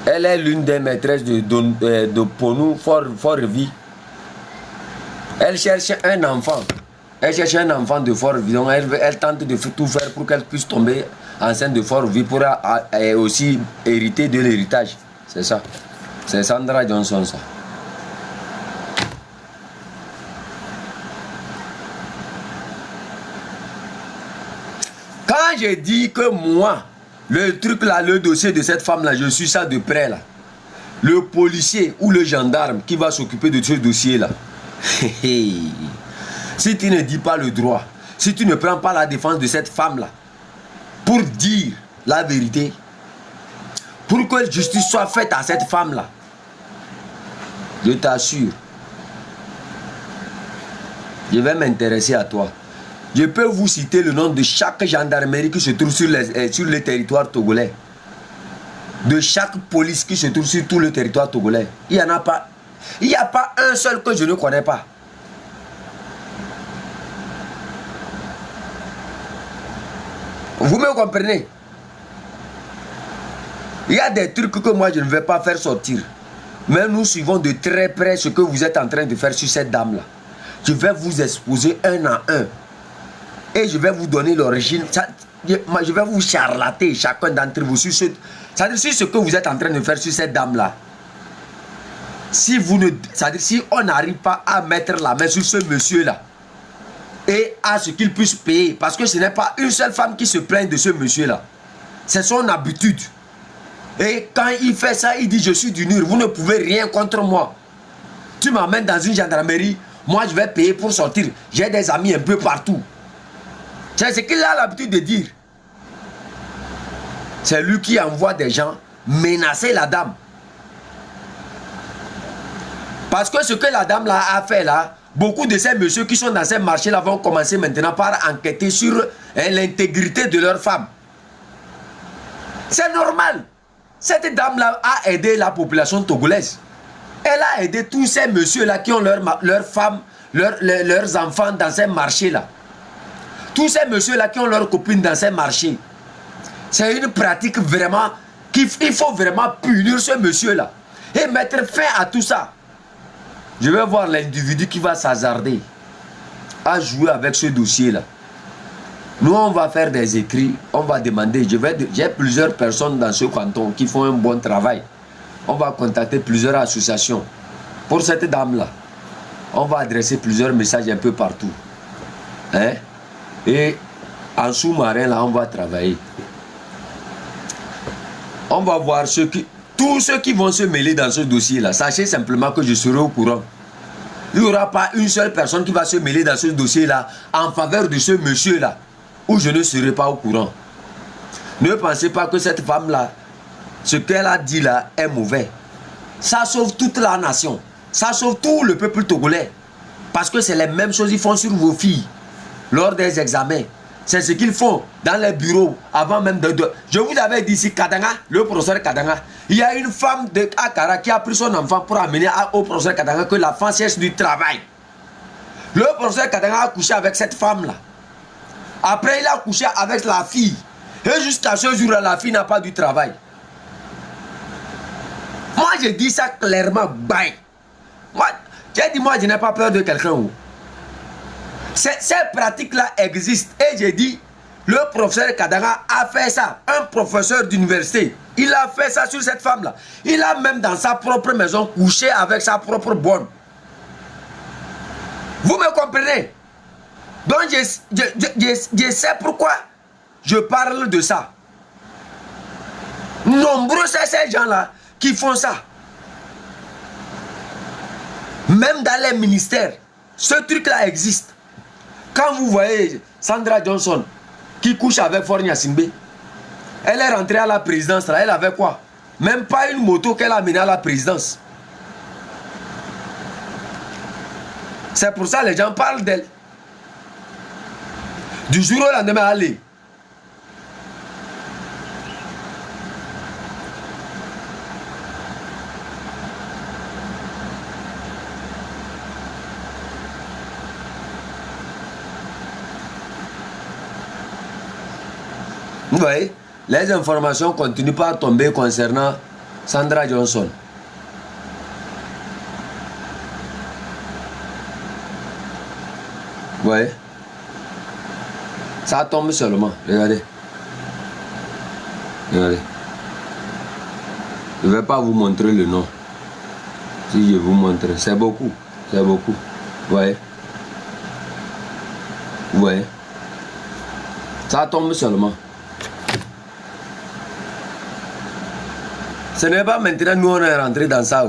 Elle est l'une des maîtresses de Ponou Fort-Revie. Elle cherche un enfant. Elle cherche un enfant de Fort-Revie. Donc elle tente de tout faire pour qu'elle puisse tomber enceinte de Fort-Revie pour aussi hériter de l'héritage. C'est ça. C'est Sandra Johnson, ça. Quand j'ai dit que moi, le truc là, le dossier de cette femme là, je suis ça de près là. Le policier ou le gendarme qui va s'occuper de ce dossier là. Si tu ne dis pas le droit, si tu ne prends pas la défense de cette femme là, pour dire la vérité, pour que justice soit faite à cette femme là, je t'assure, je vais m'intéresser à toi. Je peux vous citer le nom de chaque gendarmerie qui se trouve sur le territoire togolais. De chaque police qui se trouve sur tout le territoire togolais. Il n'y en a pas. Il n'y a pas un seul que je ne connais pas. Vous me comprenez? Il y a des trucs que moi je ne vais pas faire sortir. Mais nous suivons de très près ce que vous êtes en train de faire sur cette dame-là. Je vais vous exposer un à un. Et je vais vous donner l'origine. Je vais vous charlater chacun d'entre vous sur ce que vous êtes en train de faire sur cette dame-là. Si on n'arrive pas à mettre la main sur ce monsieur-là et à ce qu'il puisse payer, parce que ce n'est pas une seule femme qui se plaint de ce monsieur-là. C'est son habitude. Et quand il fait ça, il dit je suis du Nur, vous ne pouvez rien contre moi. Tu m'amènes dans une gendarmerie, moi je vais payer pour sortir. J'ai des amis un peu partout. C'est ce qu'il a l'habitude de dire. C'est lui qui envoie des gens menacer la dame. Parce que ce que la dame là a fait là, beaucoup de ces messieurs qui sont dans ces marchés là vont commencer maintenant par enquêter sur l'intégrité de leur femme. C'est normal. Cette dame là a aidé la population togolaise. Elle a aidé tous ces messieurs là qui ont leurs femmes, leurs enfants dans ces marchés là. Tous ces messieurs-là qui ont leurs copines dans ces marchés. C'est une pratique vraiment qu'il faut vraiment punir ce monsieur-là. Et mettre fin à tout ça. Je vais voir l'individu qui va s'hasarder à jouer avec ce dossier-là. Nous, on va faire des écrits. On va demander. J'ai plusieurs personnes dans ce canton qui font un bon travail. On va contacter plusieurs associations. Pour cette dame-là, on va adresser plusieurs messages un peu partout. Hein? Et en sous-marin, là, on va travailler. On va voir tous ceux qui vont se mêler dans ce dossier-là. Sachez simplement que je serai au courant. Il n'y aura pas une seule personne qui va se mêler dans ce dossier-là en faveur de ce monsieur-là, où je ne serai pas au courant. Ne pensez pas que cette femme-là, ce qu'elle a dit là, est mauvais. Ça sauve toute la nation. Ça sauve tout le peuple togolais. Parce que c'est les mêmes choses qu'ils font sur vos filles. Lors des examens, c'est ce qu'ils font dans les bureaux avant même de... Je vous avais dit ici, Kadanga, le professeur Kadanga, il y a une femme de Akara qui a pris son enfant pour amener au professeur Kadanga que l'enfant cherche du travail. Le professeur Kadanga a couché avec cette femme-là. Après, il a couché avec la fille. Et jusqu'à ce jour-là, la fille n'a pas du travail. Moi, je dis ça clairement. Bye. Moi, j'ai dit, moi, je n'ai pas peur de quelqu'un. Ces pratiques-là existent. Et j'ai dit, le professeur Kadanga a fait ça. Un professeur d'université. Il a fait ça sur cette femme-là. Il a même dans sa propre maison couché avec sa propre bonne. Vous me comprenez? Donc, je sais pourquoi je parle de ça. Nombreux, c'est ces gens-là qui font ça. Même dans les ministères, ce truc-là existe. Quand vous voyez Sandra Johnson qui couche avec Fornia Simbe, elle est rentrée à la présidence, là, elle avait quoi? Même pas une moto qu'elle a amenée à la présidence. C'est pour ça que les gens parlent d'elle. Du jour au lendemain, allez. Vous voyez, les informations continuent pas à tomber concernant Sandra Johnson. Vous voyez, ça tombe seulement. Regardez. Regardez. Je ne vais pas vous montrer le nom. Si je vous montre, c'est beaucoup. C'est beaucoup. Vous voyez. Vous voyez. Ça tombe seulement. Ce n'est pas maintenant nous on est rentré dans ça.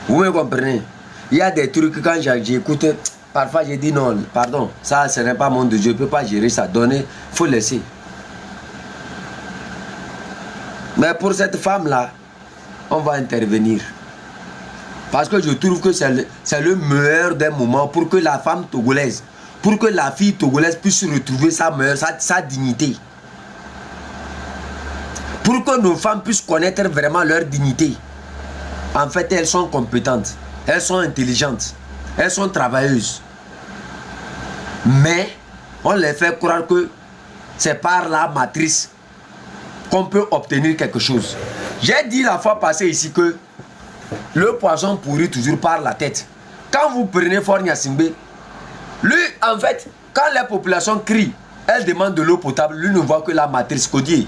Vous me comprenez? Il y a des trucs quand j'écoute, parfois je dis non, pardon, ça ce n'est pas mon Dieu, je ne peux pas gérer ça. Donner, il faut laisser. Mais pour cette femme-là, on va intervenir. Parce que je trouve que c'est le meilleur des moments pour que la femme togolaise, pour que la fille togolaise puisse retrouver sa dignité. Pour que nos femmes puissent connaître vraiment leur dignité. En fait, elles sont compétentes, elles sont intelligentes, elles sont travailleuses. Mais on les fait croire que c'est par la matrice qu'on peut obtenir quelque chose. J'ai dit la fois passée ici que le poisson pourrit toujours par la tête. Quand vous prenez Fornia Simbe, lui, en fait, quand la population crie, elle demande de l'eau potable, lui ne voit que la matrice codier.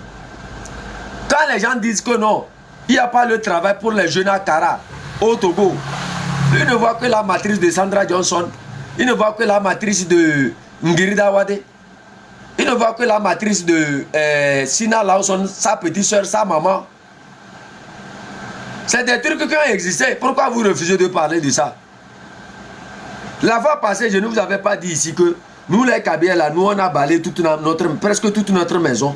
Quand les gens disent que non, il n'y a pas le travail pour les jeunes à Kara, au Togo, lui ne voit que la matrice de Sandra Johnson, il ne voit que la matrice de Ngirida Wade, il ne voit que la matrice de Sina Lawson, sa petite soeur, sa maman. C'est des trucs qui ont existé. Pourquoi vous refusez de parler de ça? La fois passée, je ne vous avais pas dit ici que nous les Kabyles là, nous on a balayé presque toute notre maison.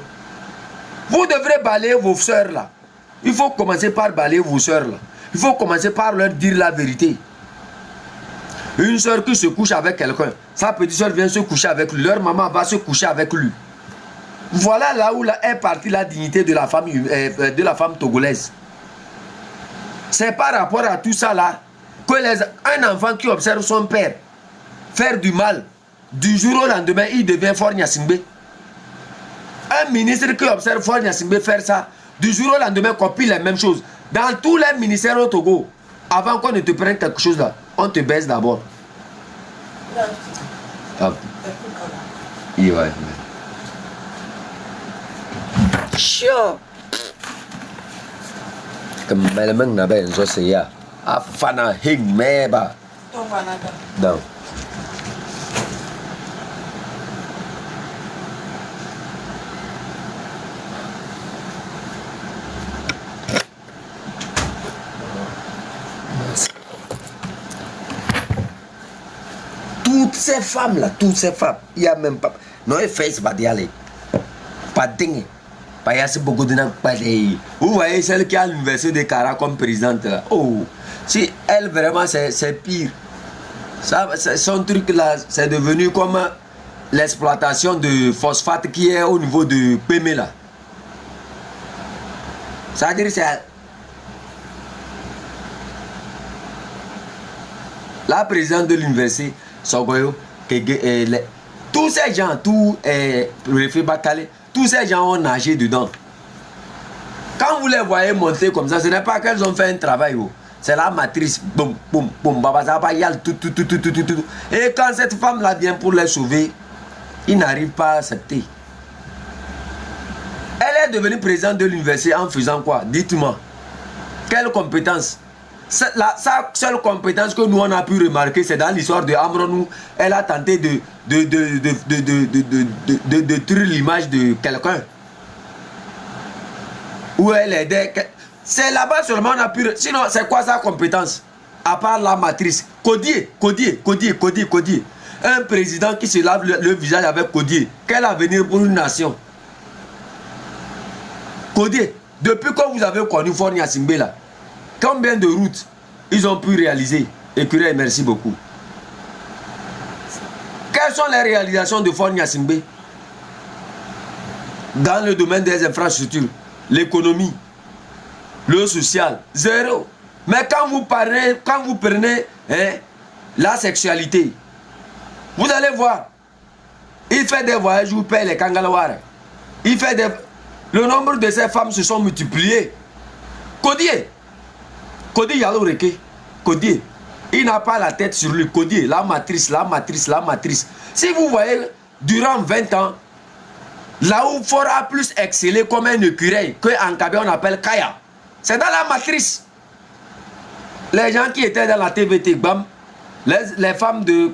Vous devrez balayer vos soeurs là. Il faut commencer par balayer vos soeurs là. Il faut commencer par leur dire la vérité. Une soeur qui se couche avec quelqu'un, sa petite soeur vient se coucher avec lui, leur maman va se coucher avec lui. Voilà là où est partie la dignité de la femme togolaise. C'est par rapport à tout ça là que un enfant qui observe son père faire du mal, du jour au lendemain, il devient Fornia Simbe. Un ministre qui observe Fornia Simbe faire ça, du jour au lendemain, copie les mêmes choses. Dans tous les ministères au Togo, avant qu'on ne te prenne quelque chose là, on te baisse d'abord. Sure. Kembali mengenai sosial, apa na hing meba. Non. Toutes ces femmes là, toutes ces femmes, il n'y a même pas. Non, il fait pas d'y aller. Pas dingue. Pas y a beaucoup de gens. Vous voyez celle qui a l'université de Kara comme présidente là. Oh, si elle vraiment c'est pire. Ça, son truc là, c'est devenu comme l'exploitation de phosphate qui est au niveau de Pémé là. Ça veut dire c'est. La présidente de l'université, Sogoyo, tout Tous ces gens, préfet Bakale, tous ces gens ont nagé dedans. Quand vous les voyez monter comme ça, ce n'est pas qu'elles ont fait un travail. C'est la matrice. Boum, boum, boum, tout. Et quand cette femme-là vient pour les sauver, ils n'arrivent pas à accepter. Elle est devenue présidente de l'université en faisant quoi? Dites-moi. Quelle compétence? Sa seule compétence que nous on a pu remarquer, c'est dans l'histoire de Amron où elle a tenté de détruire l'image de quelqu'un. Où elle aidait. C'est là-bas seulement on a pu. Sinon, c'est quoi sa compétence? À part la matrice. Codier. Un président qui se lave le visage avec Codier. Quel avenir pour une nation? Codier. Depuis que vous avez connu Faure Gnassingbé là, combien de routes ils ont pu réaliser? Écureuil, merci beaucoup. Quelles sont les réalisations de Faure Gnassingbé dans le domaine des infrastructures, l'économie, le social? Zéro. Mais quand vous prenez la sexualité, vous allez voir, il fait des voyages où il paye les kangalawara. Le nombre de ces femmes se sont multipliés. Codier Yaloreke, Codier, il n'a pas la tête sur lui. Codier, la matrice. Si vous voyez, durant 20 ans, là où Faure a plus excellé comme un écureuil, qu'en Kabé on appelle Kaya, c'est dans la matrice. Les gens qui étaient dans la TVT, bam, les femmes de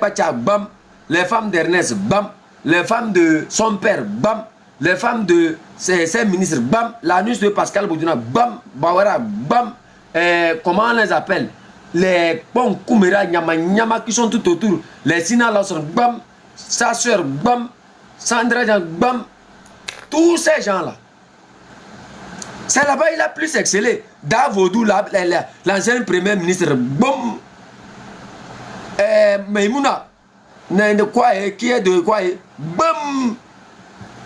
Pacha, bam, les femmes d'Ernest, bam, les femmes de son père, bam, les femmes de ses ministres, bam, l'anus de Pascal Boudina, bam, Bawara, bam, comment on les appelle? Les Pon Koumera, Nyama qui sont tout autour, les Sina Lawson, bam, sa soeur, bam, Sandra, bam, tous ces gens-là. C'est là-bas il a plus excellé. Davodou, l'ancien premier ministre, bam, Maïmouna, qui est de quoi, bam,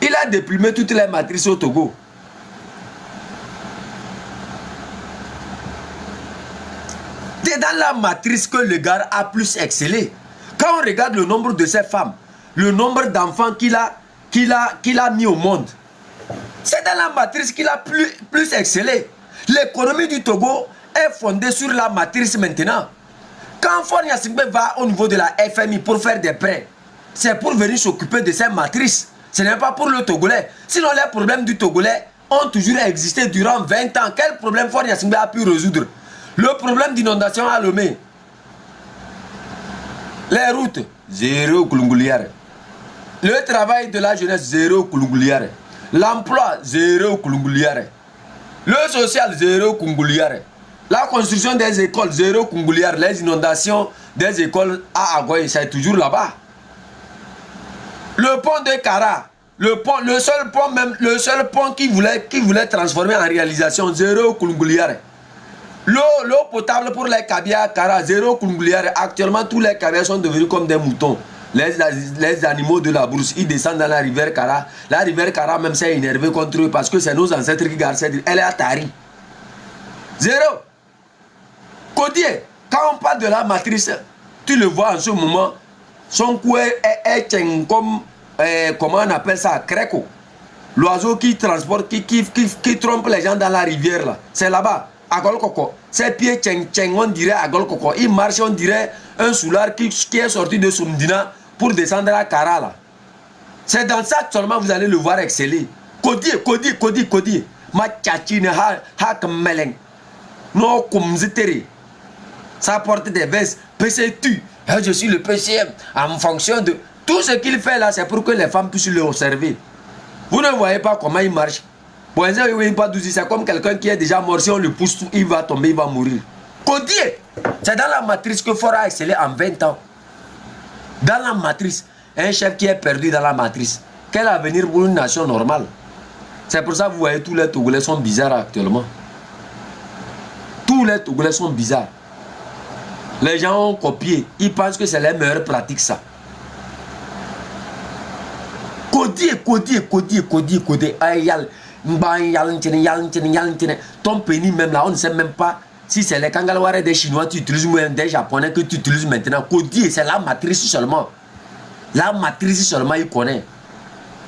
il a déplumé toutes les matrices au Togo. C'est dans la matrice que le gars a plus excellé. Quand on regarde le nombre de ces femmes, le nombre d'enfants qu'il a mis au monde, c'est dans la matrice qu'il a plus excellé. L'économie du Togo est fondée sur la matrice maintenant. Quand Faure Gnassingbé va au niveau de la FMI pour faire des prêts, c'est pour venir s'occuper de ces matrices. Ce n'est pas pour le Togolais. Sinon, les problèmes du Togolais ont toujours existé durant 20 ans. Quel problème Faure Gnassingbé a pu résoudre? Le problème d'inondation à Lomé. Les routes, zéro Kulunguliare. Le travail de la jeunesse, zéro Kulunguliare. L'emploi, zéro Kulunguliare. Le social, zéro Kulunguliare. La construction des écoles, zéro Kulunguliare. Les inondations des écoles à Agoye, c'est toujours là-bas. Le pont de Kara, le seul pont qui voulait transformer en réalisation, zéro Kulunguliare. L'eau potable pour les cabias Kara, zéro Kulunguliare. Actuellement, tous les cabias sont devenus comme des moutons. Les animaux de la brousse, ils descendent dans la rivière Kara. La rivière Kara même s'est énervée contre eux parce que c'est nos ancêtres qui gardent cette rivière. Elle est à Tari. Zéro. Codier, quand on parle de la matrice, tu le vois en ce moment, son cou est comme, comment on appelle ça, Kreko. L'oiseau qui transporte, qui trompe les gens dans la rivière là. C'est là-bas, à Golkoko. Ses pieds on dirait à Golkoko. Il marche, on dirait un soulard qui est sorti de Soumdina pour descendre à Kara là. C'est dans ça que seulement vous allez le voir exceller. Codier. Ma tchatine ha kameleng. Non comme zétéré. Ça porte des vestes. PCTU. Je suis le PCM. En fonction de tout ce qu'il fait là, c'est pour que les femmes puissent le observer. Vous ne voyez pas comment il marche. C'est comme quelqu'un qui est déjà mort. Si on le pousse, il va tomber, il va mourir. Codier. C'est dans la matrice que Faure a excellé en 20 ans. Dans la matrice. Un chef qui est perdu dans la matrice. Quel avenir pour une nation normale? C'est pour ça que vous voyez tous les Togolais sont bizarres actuellement. Tous les Togolais sont bizarres. Les gens ont copié. Ils pensent que c'est les meilleures pratiques ça. Codier. Ton pénis même là, on ne sait même pas si c'est les Kangalawara des Chinois tu utilises ou des Japonais que tu utilises maintenant. Codier, c'est la matrice seulement. La matrice seulement, il connaît.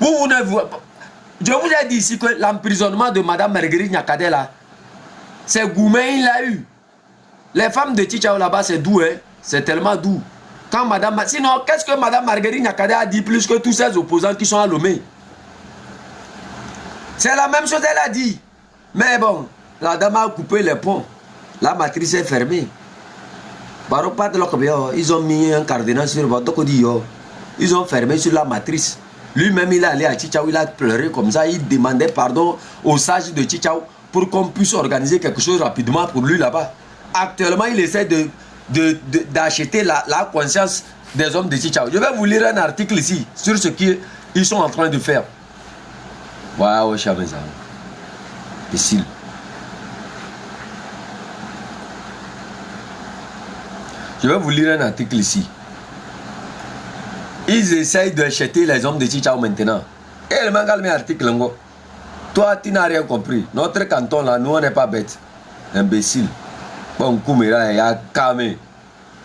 Je vous ai dit ici que l'emprisonnement de Madame Marguerite Nyakade là, c'est Goumen, il l'a eu. Les femmes de Tchitchao là-bas, c'est doux, hein? C'est tellement doux. Quand Madame... Sinon, qu'est-ce que Madame Marguerite Nyakade a dit plus que tous ses opposants qui sont à Lomé? C'est la même chose, elle a dit. Mais bon, la dame a coupé les ponts. La matrice est fermée. Ils ont mis un cardinal sur votre côté. Ils ont fermé sur la matrice. Lui-même, il est allé à Tchitchao, il a pleuré comme ça. Il demandait pardon aux sages de Tchitchao pour qu'on puisse organiser quelque chose rapidement pour lui là-bas. Actuellement, il essaie d'acheter la conscience des hommes de Tchitchao. Je vais vous lire un article ici sur ce qu'ils sont en train de faire. Waouh, Chavez. Ici. Je vais vous lire un article ici. Ils essayent d'acheter les hommes de Tchitchao maintenant. Et le mangal met article. Toi, tu n'as rien compris. Notre canton là, nous on n'est pas bêtes. Imbécile. Bon, Koumera, il y a Kamé.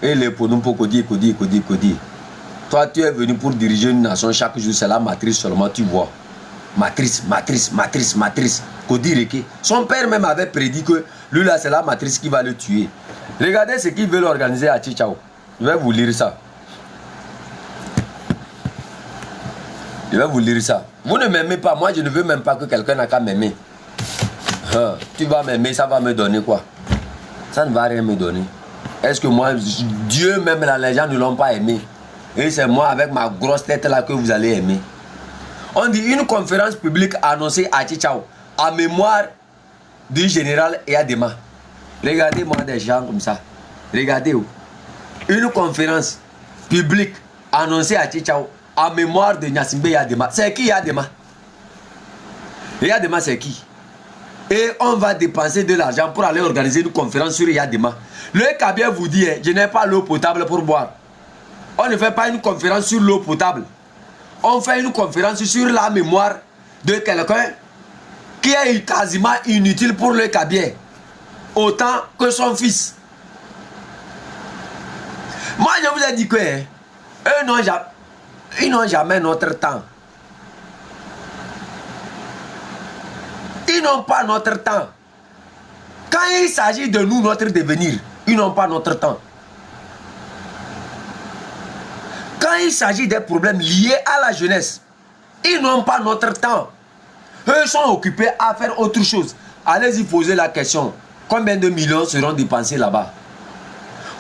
Et les ponoum pour Kodi. Toi, tu es venu pour diriger une nation chaque jour. C'est la matrice seulement, tu vois. Matrice. Kodi Reke. Son père même avait prédit que lui là, c'est la matrice qui va le tuer. Regardez ce qu'ils veulent organiser à Tchitchao. Je vais vous lire ça. Vous ne m'aimez pas. Moi, je ne veux même pas que quelqu'un n'a qu'à m'aimer. Tu vas m'aimer, ça va me donner quoi? Ça ne va rien me donner. Est-ce que moi, Dieu même là, les gens ne l'ont pas aimé? Et c'est moi avec ma grosse tête là que vous allez aimer. On dit une conférence publique annoncée à Tchitchao en mémoire du général Eyadema. Regardez-moi des gens comme ça. Regardez où. Une conférence publique annoncée à Tchitchao en mémoire de Gnassingbé Eyadema. C'est qui Eyadema? Eyadema c'est qui? Et on va dépenser de l'argent pour aller organiser une conférence sur Eyadema. Le Kabien vous dit, je n'ai pas l'eau potable pour boire. On ne fait pas une conférence sur l'eau potable. On fait une conférence sur la mémoire de quelqu'un qui est quasiment inutile pour le Kabien. Autant que son fils. Moi, je vous ai dit que ils n'ont jamais notre temps. Ils n'ont pas notre temps. Quand il s'agit de nous, notre devenir, ils n'ont pas notre temps. Quand il s'agit des problèmes liés à la jeunesse, ils n'ont pas notre temps. Eux sont occupés à faire autre chose. Allez-y poser la question. Combien de millions seront dépensés là-bas?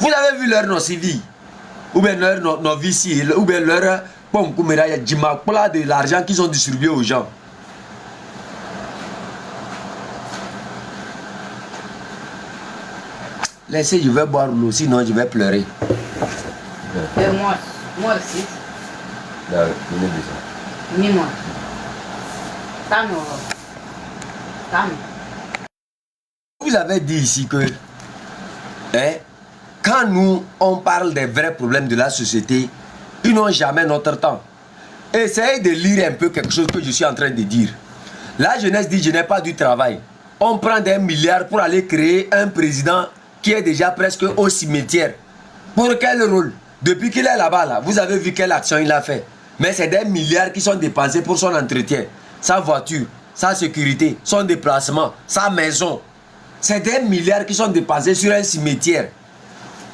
Vous avez vu leur non-civi? Ou bien leur non-vici? Ou bien leur de l'argent qu'ils ont distribué aux gens? Laissez, je vais boire l'eau, sinon je vais pleurer. Et moi aussi. Ni moi. Vous avez dit ici que quand nous on parle des vrais problèmes de la société, ils n'ont jamais notre temps. Essayez de lire un peu quelque chose que je suis en train de dire. La jeunesse dit je n'ai pas du travail. On prend des milliards pour aller créer un président qui est déjà presque au cimetière. Pour quel rôle? Depuis qu'il est là-bas, là, vous avez vu quelle action il a fait. Mais c'est des milliards qui sont dépensés pour son entretien, sa voiture, sa sécurité, son déplacement, sa maison. C'est des milliards qui sont dépensés sur un cimetière.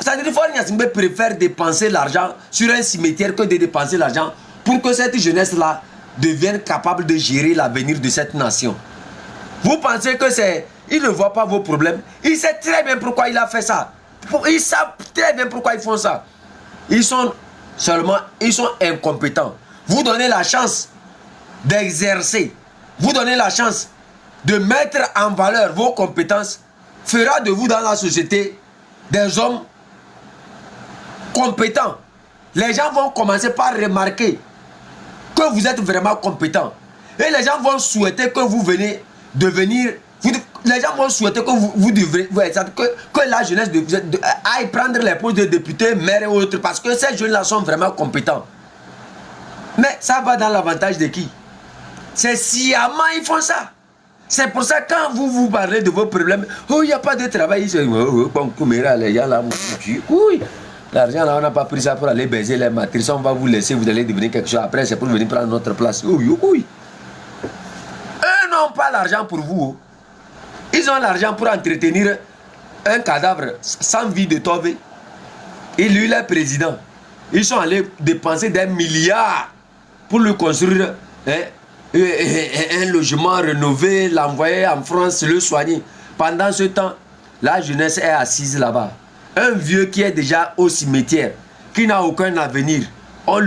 C'est-à-dire qu'il faut Gnassingbé préfère dépenser l'argent sur un cimetière que de dépenser l'argent pour que cette jeunesse-là devienne capable de gérer l'avenir de cette nation. Vous pensez que c'est... Il ne voit pas vos problèmes. Il sait très bien pourquoi il a fait ça. Ils savent très bien pourquoi ils font ça. Ils sont incompétents. Vous donnez la chance d'exercer. Vous donnez la chance de mettre en valeur vos compétences. Fera de vous dans la société des hommes compétents. Les gens vont commencer par remarquer que vous êtes vraiment compétent. Et les gens vont souhaiter que vous venez devenir... Les gens vont souhaiter que vous devrez... Que la jeunesse aille prendre les postes de députés, maires et autres. Parce que ces jeunes-là sont vraiment compétents. Mais ça va dans l'avantage de qui? C'est sciemment ils font ça. C'est pour ça quand vous parlez de vos problèmes, oh, il n'y a pas de travail. Oui, L'argent là, on n'a pas pris ça pour aller baiser les matrices. On va vous laisser, vous allez devenir quelque chose. Après, c'est pour venir prendre notre place. Oui, oui. Eux n'ont pas l'argent pour vous. Ils ont l'argent pour entretenir un cadavre sans vie de Tove. Et lui, le président. Ils sont allés dépenser des milliards pour lui construire un logement rénové, l'envoyer en France, le soigner. Pendant ce temps, la jeunesse est assise là-bas. Un vieux qui est déjà au cimetière, qui n'a aucun avenir, on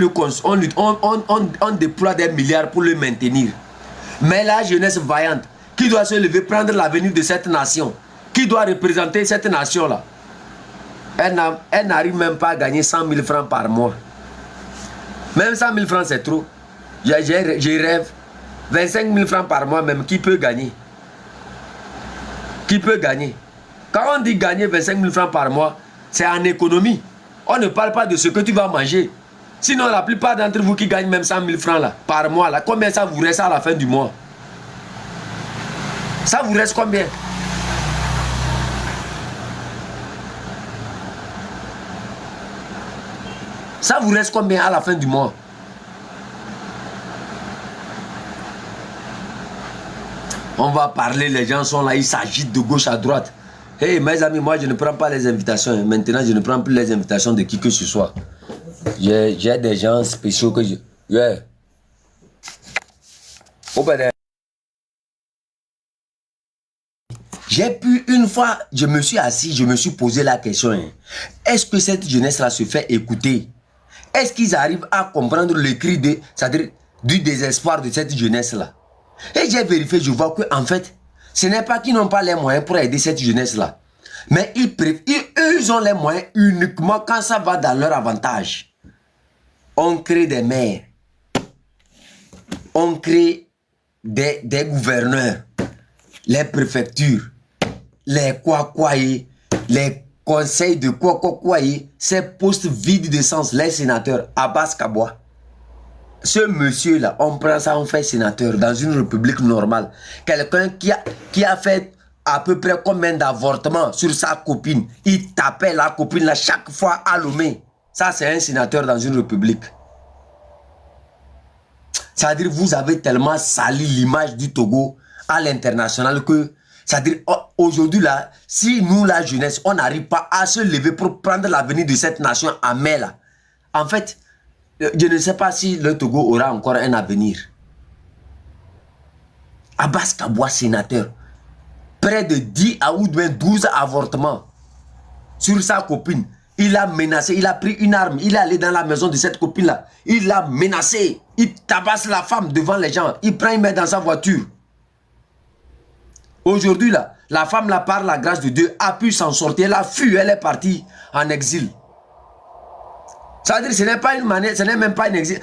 déploie des milliards pour le maintenir. Mais la jeunesse vaillante, qui doit se lever, prendre l'avenir de cette nation, qui doit représenter cette nation-là, elle n'arrive même pas à gagner 100 000 francs par mois. Même 100 000 francs, c'est trop. Je rêve. 25 000 francs par mois même, qui peut gagner? Qui peut gagner? Quand on dit gagner 25 000 francs par mois, c'est en économie. On ne parle pas de ce que tu vas manger. Sinon, la plupart d'entre vous qui gagnent même 100 000 francs là, par mois, là, combien ça vous reste à la fin du mois? Ça vous reste combien? Ça vous reste combien à la fin du mois? On va parler, les gens sont là, ils s'agitent de gauche à droite. Hey, mes amis, moi je ne prends pas les invitations. Maintenant, je ne prends plus les invitations de qui que ce soit. J'ai des gens spéciaux que je... Yeah. J'ai pu, une fois, je me suis assis, je me suis posé la question. Est-ce que cette jeunesse-là se fait écouter? Est-ce qu'ils arrivent à comprendre le cri c'est-à-dire du désespoir de cette jeunesse-là? Et j'ai vérifié, je vois que en fait, ce n'est pas qu'ils n'ont pas les moyens pour aider cette jeunesse-là. Mais eux, ils ont les moyens uniquement quand ça va dans leur avantage. On crée des maires. On crée des gouverneurs. Les préfectures. Les quoi-quoi-y. Les conseils de quoi-quoi-quoi-y. Ces postes vides de sens. Les sénateurs. Abbas Kaboua. Ce monsieur-là, on prend ça, on fait sénateur dans une république normale. Quelqu'un qui a fait à peu près combien d'avortements sur sa copine. Il tapait la copine là chaque fois à Lomé. Ça, c'est un sénateur dans une république. C'est-à-dire, vous avez tellement sali l'image du Togo à l'international que, c'est-à-dire, aujourd'hui là, si nous, la jeunesse, on n'arrive pas à se lever pour prendre l'avenir de cette nation à main là, en fait, je ne sais pas si le Togo aura encore un avenir. Abbas Kaboua, sénateur, près de 10 à ou 12 avortements sur sa copine. Il a menacé, il a pris une arme, il est allé dans la maison de cette copine-là. Il l'a menacé, il tabasse la femme devant les gens, il prend, il met dans sa voiture. Aujourd'hui, là, la femme, là, par la grâce de Dieu, a pu s'en sortir. Elle a fui, elle est partie en exil. Ça veut dire que ce n'est pas une manière, ce n'est même pas une exil.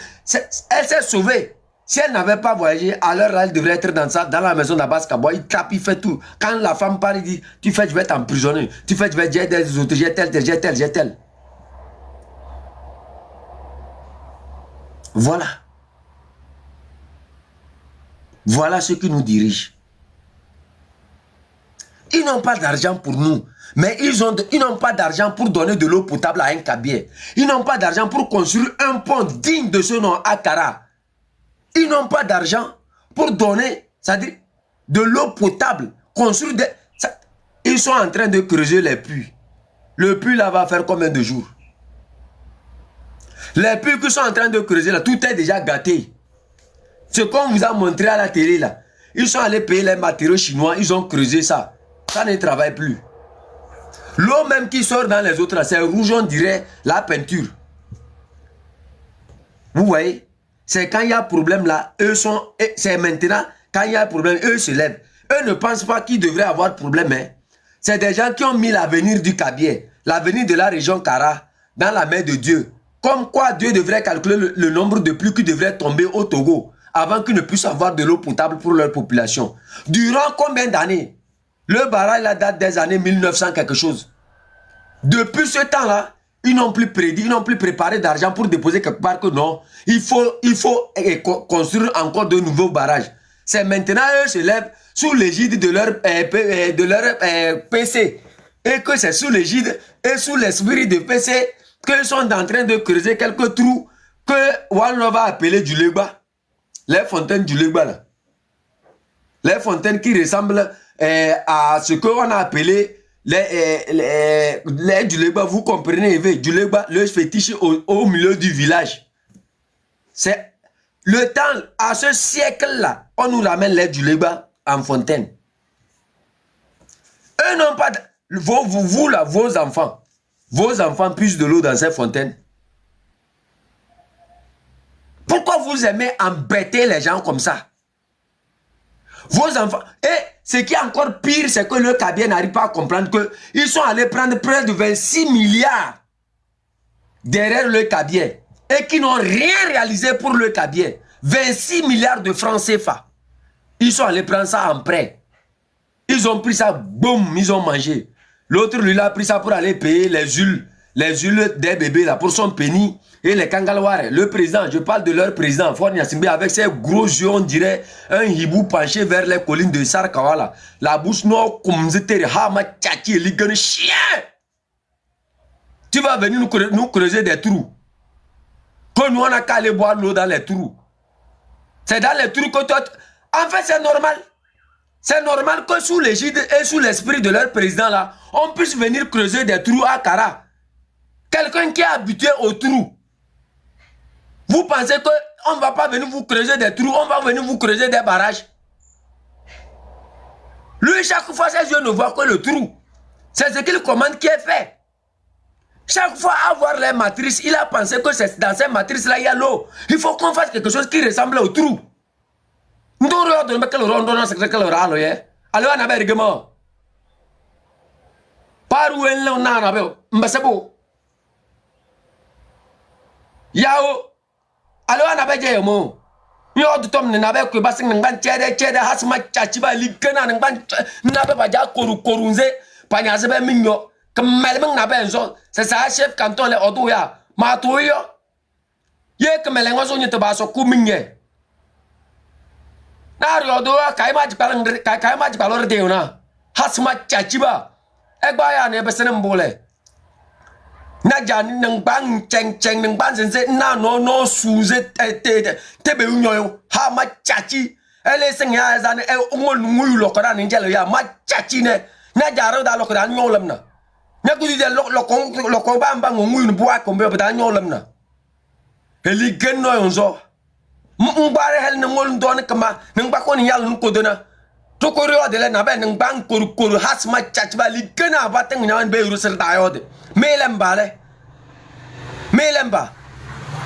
Elle s'est sauvée. Si elle n'avait pas voyagé, alors elle devrait être dans la maison d'Abbas Kaboua. Il tape, il fait tout. Quand la femme parle, il dit, tu fais, je vais t'emprisonner. Tu fais, je vais dire des autres, j'ai tel. Voilà. Voilà ce qui nous dirige. Ils n'ont pas d'argent pour nous. Mais ils n'ont pas d'argent pour donner de l'eau potable à un Kabier. Ils n'ont pas d'argent pour construire un pont digne de ce nom à Kara. Ils n'ont pas d'argent pour donner, c'est-à-dire de l'eau potable. Construire des... Ils sont en train de creuser les puits. Le puits là va faire combien de jours? Les puits qu'ils sont en train de creuser là, tout est déjà gâté. Ce qu'on vous a montré à la télé là, ils sont allés payer les matériaux chinois, ils ont creusé ça. Ça ne travaille plus. L'eau même qui sort dans les autres, c'est rouge, on dirait la peinture. Vous voyez? C'est quand il y a problème là, eux sont... C'est maintenant, quand il y a problème, eux se lèvent. Eux ne pensent pas qu'ils devraient avoir problème. Hein. C'est des gens qui ont mis l'avenir du Kabier, l'avenir de la région Kara, dans la main de Dieu. Comme quoi Dieu devrait calculer le nombre de pluies qui devraient tomber au Togo, avant qu'ils ne puissent avoir de l'eau potable pour leur population. Durant combien d'années? Le barrage là date des années 1900 quelque chose. Depuis ce temps-là, ils n'ont plus prédit, ils n'ont plus préparé d'argent pour déposer quelque part que non. Il faut construire encore de nouveaux barrages. C'est maintenant eux se lèvent sous l'égide de leur PC. Et que c'est sous l'égide et sous l'esprit de PC qu'ils sont en train de creuser quelques trous que Wallo va appeler du Legba. Les fontaines du Legba là. Les fontaines qui ressemblent à ce qu'on a appelé les du Legba. Vous comprenez, du Legba, le fétiche au milieu du village. C'est le temps, à ce siècle-là, on nous ramène les du Legba en fontaine. Eux n'ont pas... Vous là, vos enfants puissent de l'eau dans ces fontaines. Pourquoi vous aimez embêter les gens comme ça? Vos enfants... Et ce qui est encore pire, c'est que le Kabien n'arrive pas à comprendre qu'ils sont allés prendre près de 26 milliards derrière le Kabien et qui n'ont rien réalisé pour le Kabien. 26 milliards de francs CFA. Ils sont allés prendre ça en prêt. Ils ont pris ça, boum, ils ont mangé. L'autre, lui, a pris ça pour aller payer les huiles des bébés là, pour son pénis. Et les Kangalware, le président, je parle de leur président, Fort Nyassimbe, avec ses gros yeux, on dirait un hibou penché vers les collines de Sarkawala. La bouche noire comme c'était Hama Tchaki, les chien. Tu vas venir nous creuser des trous. Que nous, on a qu'à aller boire l'eau dans les trous. C'est dans les trous que toi... En fait, c'est normal. C'est normal que sous l'égide et sous l'esprit de leur président là, on puisse venir creuser des trous à Kara. Quelqu'un qui est habitué aux trous. Vous pensez qu'on ne va pas venir vous creuser des trous, on va venir vous creuser des barrages. Lui, chaque fois, ses yeux ne voient que le trou. C'est ce qu'il commande qui est fait. Chaque fois, à voir les matrices, il a pensé que c'est dans ces matrices-là, il y a l'eau. Il faut qu'on fasse quelque chose qui ressemble au trou. Alors, on avait règlement. Par où est-ce qu'on a Mbasabo Yao. Alors, on avait dit mo. Yo du tom n'avait que bassin n'ban tchede hasma chachiba ligana n'ban n'avait pas déjà korunze panyazebe minyo comme melmeng n'avait zo c'est ça chef canton les odoya ma toyo ye que melengo zo nyete baso kuminye na riodoya kaima jipalor de ona hasma chachiba egba ya ne besene mbole na jani nang bang cheng nang ban sense na no suze tebe unyo ha ma chachi ele sing ya zan e ngol nguy lokora ni jelo ya ma chachi ne na jaro da lokora nyolam na na gudi de lokon bamba nguy no bua ko be da nyolam na eli genno yonzo mbare hel na ngol don kama nang ba ko ni yal nu ko dona to ko rio de le na be nang bang koru has ma chachi ba li gena ba teng nyawan be rusel da yode Melemba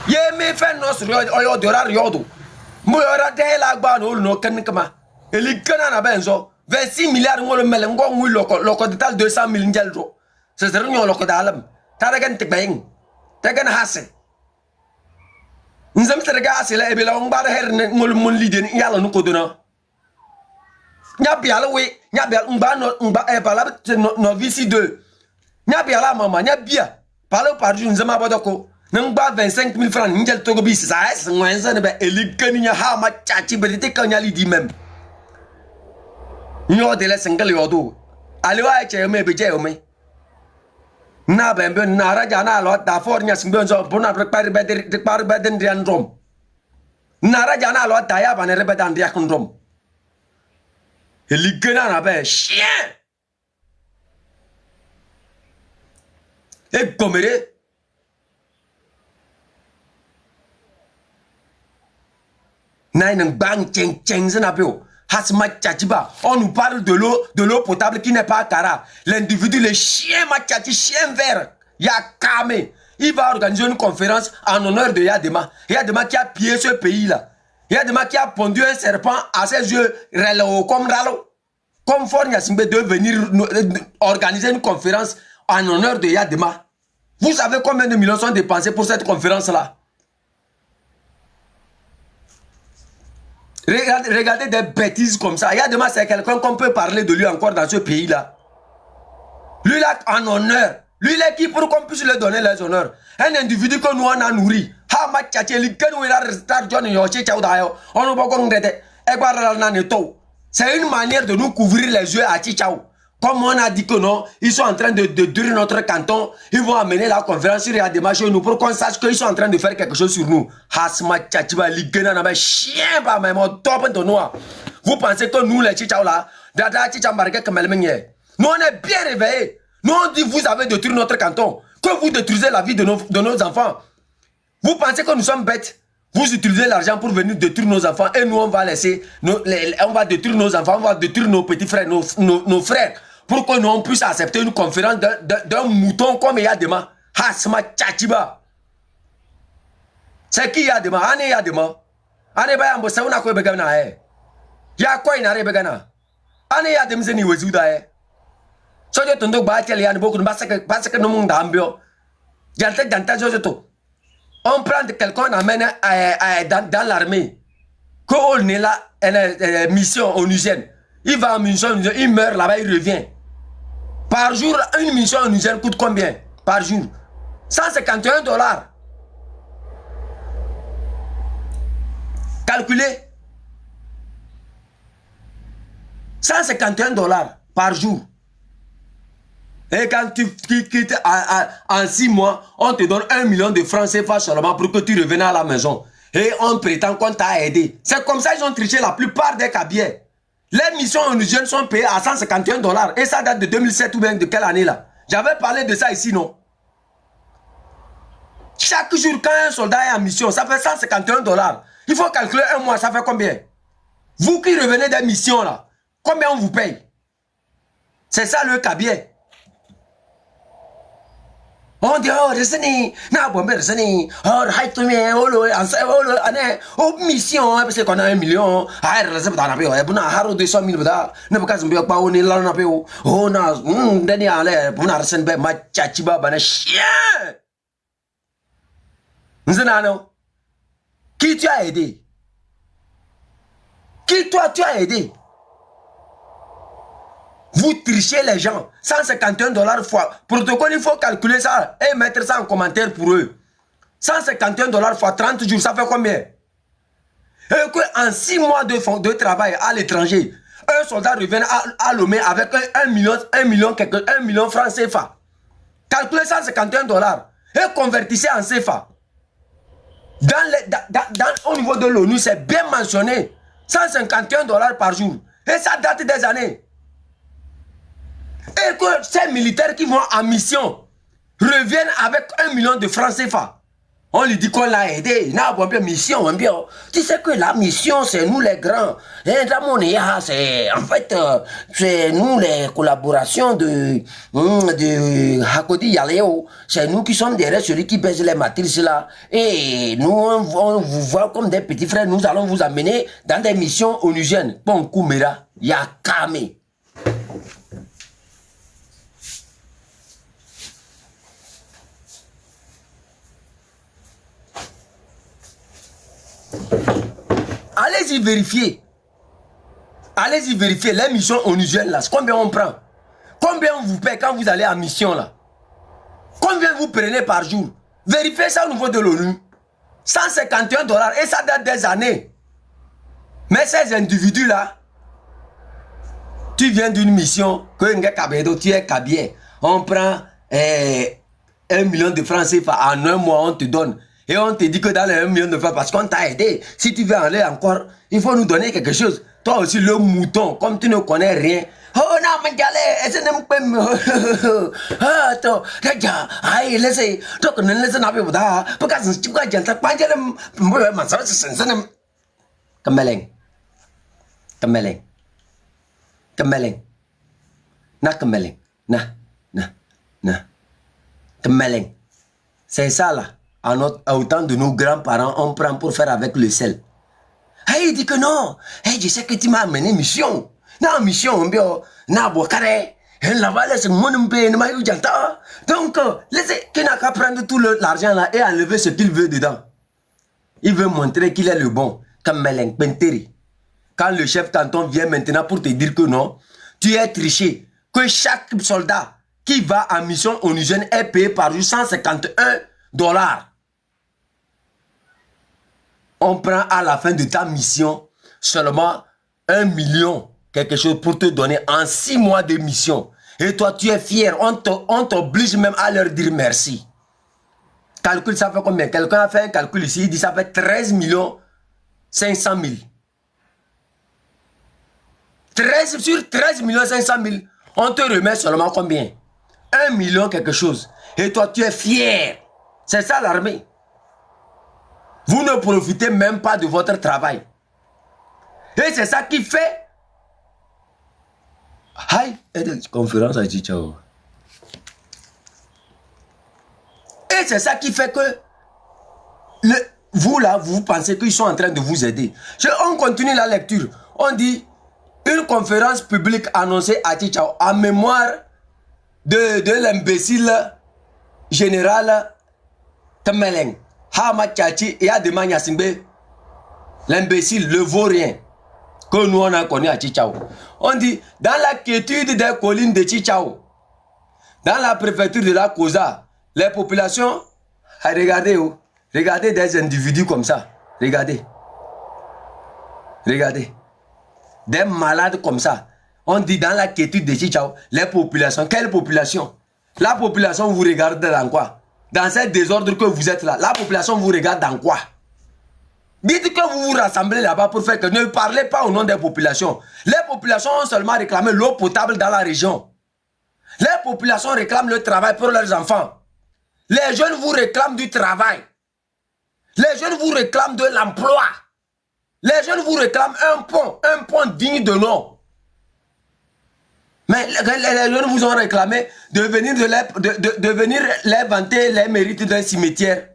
ye me fen no sro oyo dorar yodo mo yora de la gba no ken kama eli kana na benzo 26 milliards ngolo mele ngongui loko total 200 000 njaldo c'est ça nyo loko dalam taragan tibeng tagan hasse nzam taraga asila ebela ngbar her ngol mon liden yalla nu ko dona nyabiala we nyabial ngba e bala no visi 2 Nyabiala mama, nyabia. Parle par jour, nous avons abordé. Nous 25 000 francs. Nous avons togo bis. Ça est, nous avons eligani ha ma chachi bedite kanyali di même. Nous avons des single yodo. Allez ouais, tu me beje ome. Na bembe na raja na lo da for nya simbe zo bona prepare beden rian rom. Na raja na lo da ya bane rebedan dia kun rom. Eligana na be chien. Et gommere. Nain bang cheng zenapio. Hasma chachiba. On nous parle de l'eau potable qui n'est pas Kara. L'individu, le chien machachi, chien vert. Yakame. Il va organiser une conférence en honneur de Yadema. Yadema qui a pillé ce pays-là. Yadema qui a pondu un serpent à ses yeux. Comme Ralo. Comme Fort Nyassimbe de venir organiser une conférence en honneur de Yadema. Vous savez combien de millions sont dépensés pour cette conférence-là? Regardez des bêtises comme ça. Yadema, c'est quelqu'un qu'on peut parler de lui encore dans ce pays-là. Lui, là, en honneur. Lui, il est qui pour qu'on puisse lui donner les honneurs? Un individu que nous, on a nourri. C'est une manière de nous couvrir les yeux à Chichao. Comme on a dit que non, ils sont en train de détruire notre canton. Ils vont amener la conférence sur Yadema chez nous pour qu'on sache qu'ils sont en train de faire quelque chose sur nous. Hasma tchatchiba ligena na chien ba mais mon top de noir. Vous pensez que nous les chichaou là, dada chicha marqué comme elle menier. Nous on est bien réveillés. Nous on dit vous avez détruit notre canton, que vous détruisez la vie de nos enfants. Vous pensez que nous sommes bêtes? Vous utilisez l'argent pour venir détruire nos enfants et nous on va laisser, on va détruire nos enfants, on va détruire nos petits frères, nos frères. Pour que nous on puisse accepter une conférence d'un mouton comme Yadema. Hasma tchatchiba. C'est qui Yadema? Ane Yadema. Ane bayambo sa una ko begana eh. Ya ko ina re begana. Ane Yadem zeni wezuda eh. So je tondo ba tel yan beaucoup parce que nous monde ambio. Janta to. On prend quelqu'un on amène dans l'armée. Que on est là mission onusienne. Il va en mission, il meurt là-bas, il revient. Par jour, une mission onusienne coûte combien? Par jour? 151 $. Calculez. 151 $ par jour. Et quand tu quittes en 6 mois, on te donne 1 million de francs CFA seulement pour que tu reviennes à la maison. Et on prétend qu'on t'a aidé. C'est comme ça qu'ils ont triché la plupart des cabiers. Les missions onusiennes sont payées à 151 $. Et ça date de 2007 ou bien de quelle année là? J'avais parlé de ça ici, non? Chaque jour, quand un soldat est en mission, ça fait 151 $. Il faut calculer un mois, ça fait combien? Vous qui revenez des missions là, combien on vous paye? C'est ça le cabier. On dit, oh, reseni, na bombe reseni, oh, haïtoumé, oh, mission, parce qu'on a 1 million, ah, resep dans la paix, oh, buna haro 200 000 bada, ne pas qu'à pas on est là, on a payé, oh, na, deni ale, buna resen be, ma tchachiba, bana chien. Nzenano, qui tu as aidé? Qui toi tu as aidé? Vous trichez les gens. 151 $ fois. Protocole, il faut calculer ça et mettre ça en commentaire pour eux. 151 $ fois 30 jours, ça fait combien? Et qu'en 6 mois de travail à l'étranger, un soldat revient à Lomé avec 1 million francs CFA. Calculez 151 $ et convertissez en CFA. Au niveau de l'ONU, c'est bien mentionné. 151 $ par jour. Et ça date des années. Et que ces militaires qui vont en mission reviennent avec 1 million de francs CFA. On lui dit qu'on l'a aidé. Mission, tu sais que la mission, c'est nous les grands. C'est en fait, c'est nous les collaborations de Hakodi Yaleo. C'est nous qui sommes derrière celui qui baise les matrices là. Et nous, on vous voit comme des petits frères. Nous allons vous amener dans des missions onusiennes. Bon, Koumera, Yakame. Allez-y vérifier. Allez-y vérifier les missions onusiennes là. Combien on prend? Combien on vous paie quand vous allez en mission là? Combien vous prenez par jour? Vérifiez ça au niveau de l'ONU. 151 $ et ça date des années. Mais ces individus là, tu viens d'une mission, tu es cabier. On prend 1 million de francs CFA en 1 mois, on te donne. Et on te dit que dans les 1 million de francs, parce qu'on t'a aidé, si tu veux aller encore, il faut nous donner quelque chose. Toi aussi, le mouton, comme tu ne connais rien. Oh non, mais galère, est-ce que attends, aïe, laissez, toi, qu'on ne laisse pas, parce que tu vas dire, pas dire, Kameleng, Kameleng, Kameleng, na Kameleng, na, Kameleng. C'est ça là. À autant de nos grands-parents, on prend pour faire avec le sel. Hey, il dit que non. Hey, je sais que tu m'as amené mission. Non, mission, na boakare. Là-bas, laisse mon mbé, ne m'a eu janta. Donc, laissez qu'il n'a qu'à prendre tout l'argent là et enlever ce qu'il veut dedans. Il veut montrer qu'il est le bon. Comme Meleng Penteri. Quand le chef canton vient maintenant pour te dire que non, tu es triché. Que chaque soldat qui va en mission onusienne est payé par jour 151 $. On prend à la fin de ta mission seulement 1 million quelque chose pour te donner en 6 mois de mission. Et toi, tu es fier. On t'oblige même à leur dire merci. Calcule, ça fait combien? Quelqu'un a fait un calcul ici, il dit ça fait 13 500 000. 13 sur 13 500 000, on te remet seulement combien? 1 million quelque chose. Et toi, tu es fier. C'est ça l'armée. Vous ne profitez même pas de votre travail. Et c'est ça qui fait... Aïe, conférence à Chichao. Et c'est ça qui fait que... vous là, vous pensez qu'ils sont en train de vous aider. On continue la lecture. On dit... Une conférence publique annoncée à Chichao en mémoire de l'imbécile général Temeleng. Hama Tchachi et Adema Nyasingbe. L'imbécile, le vaurien que nous on a connu à Chichao. On dit, dans la quiétude des collines de Chichao, dans la préfecture de la Koza, les populations, regardez, regardez des individus comme ça. Regardez. Regardez. Des malades comme ça. On dit dans la quiétude de Chichao, les populations. Quelle population? La population vous regarde dans quoi? Dans ce désordre que vous êtes là, la population vous regarde dans quoi? Dites que vous vous rassemblez là-bas pour faire que... Ne parlez pas au nom des populations. Les populations ont seulement réclamé l'eau potable dans la région. Les populations réclament le travail pour leurs enfants. Les jeunes vous réclament du travail. Les jeunes vous réclament de l'emploi. Les jeunes vous réclament un pont digne de nom. Mais les jeunes vous ont réclamé de venir les vanter les mérites d'un cimetière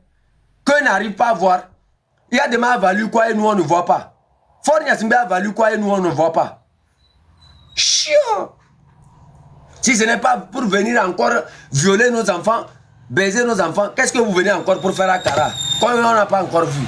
que n'arrive pas à voir. Il y a des gens qui valu quoi et nous on ne voit pas. Forniasimbe a valu quoi et nous on ne voit pas. Chiant. Si ce n'est pas pour venir encore violer nos enfants, baiser nos enfants, qu'est-ce que vous venez encore pour faire à Kara? Quand on n'a pas encore vu.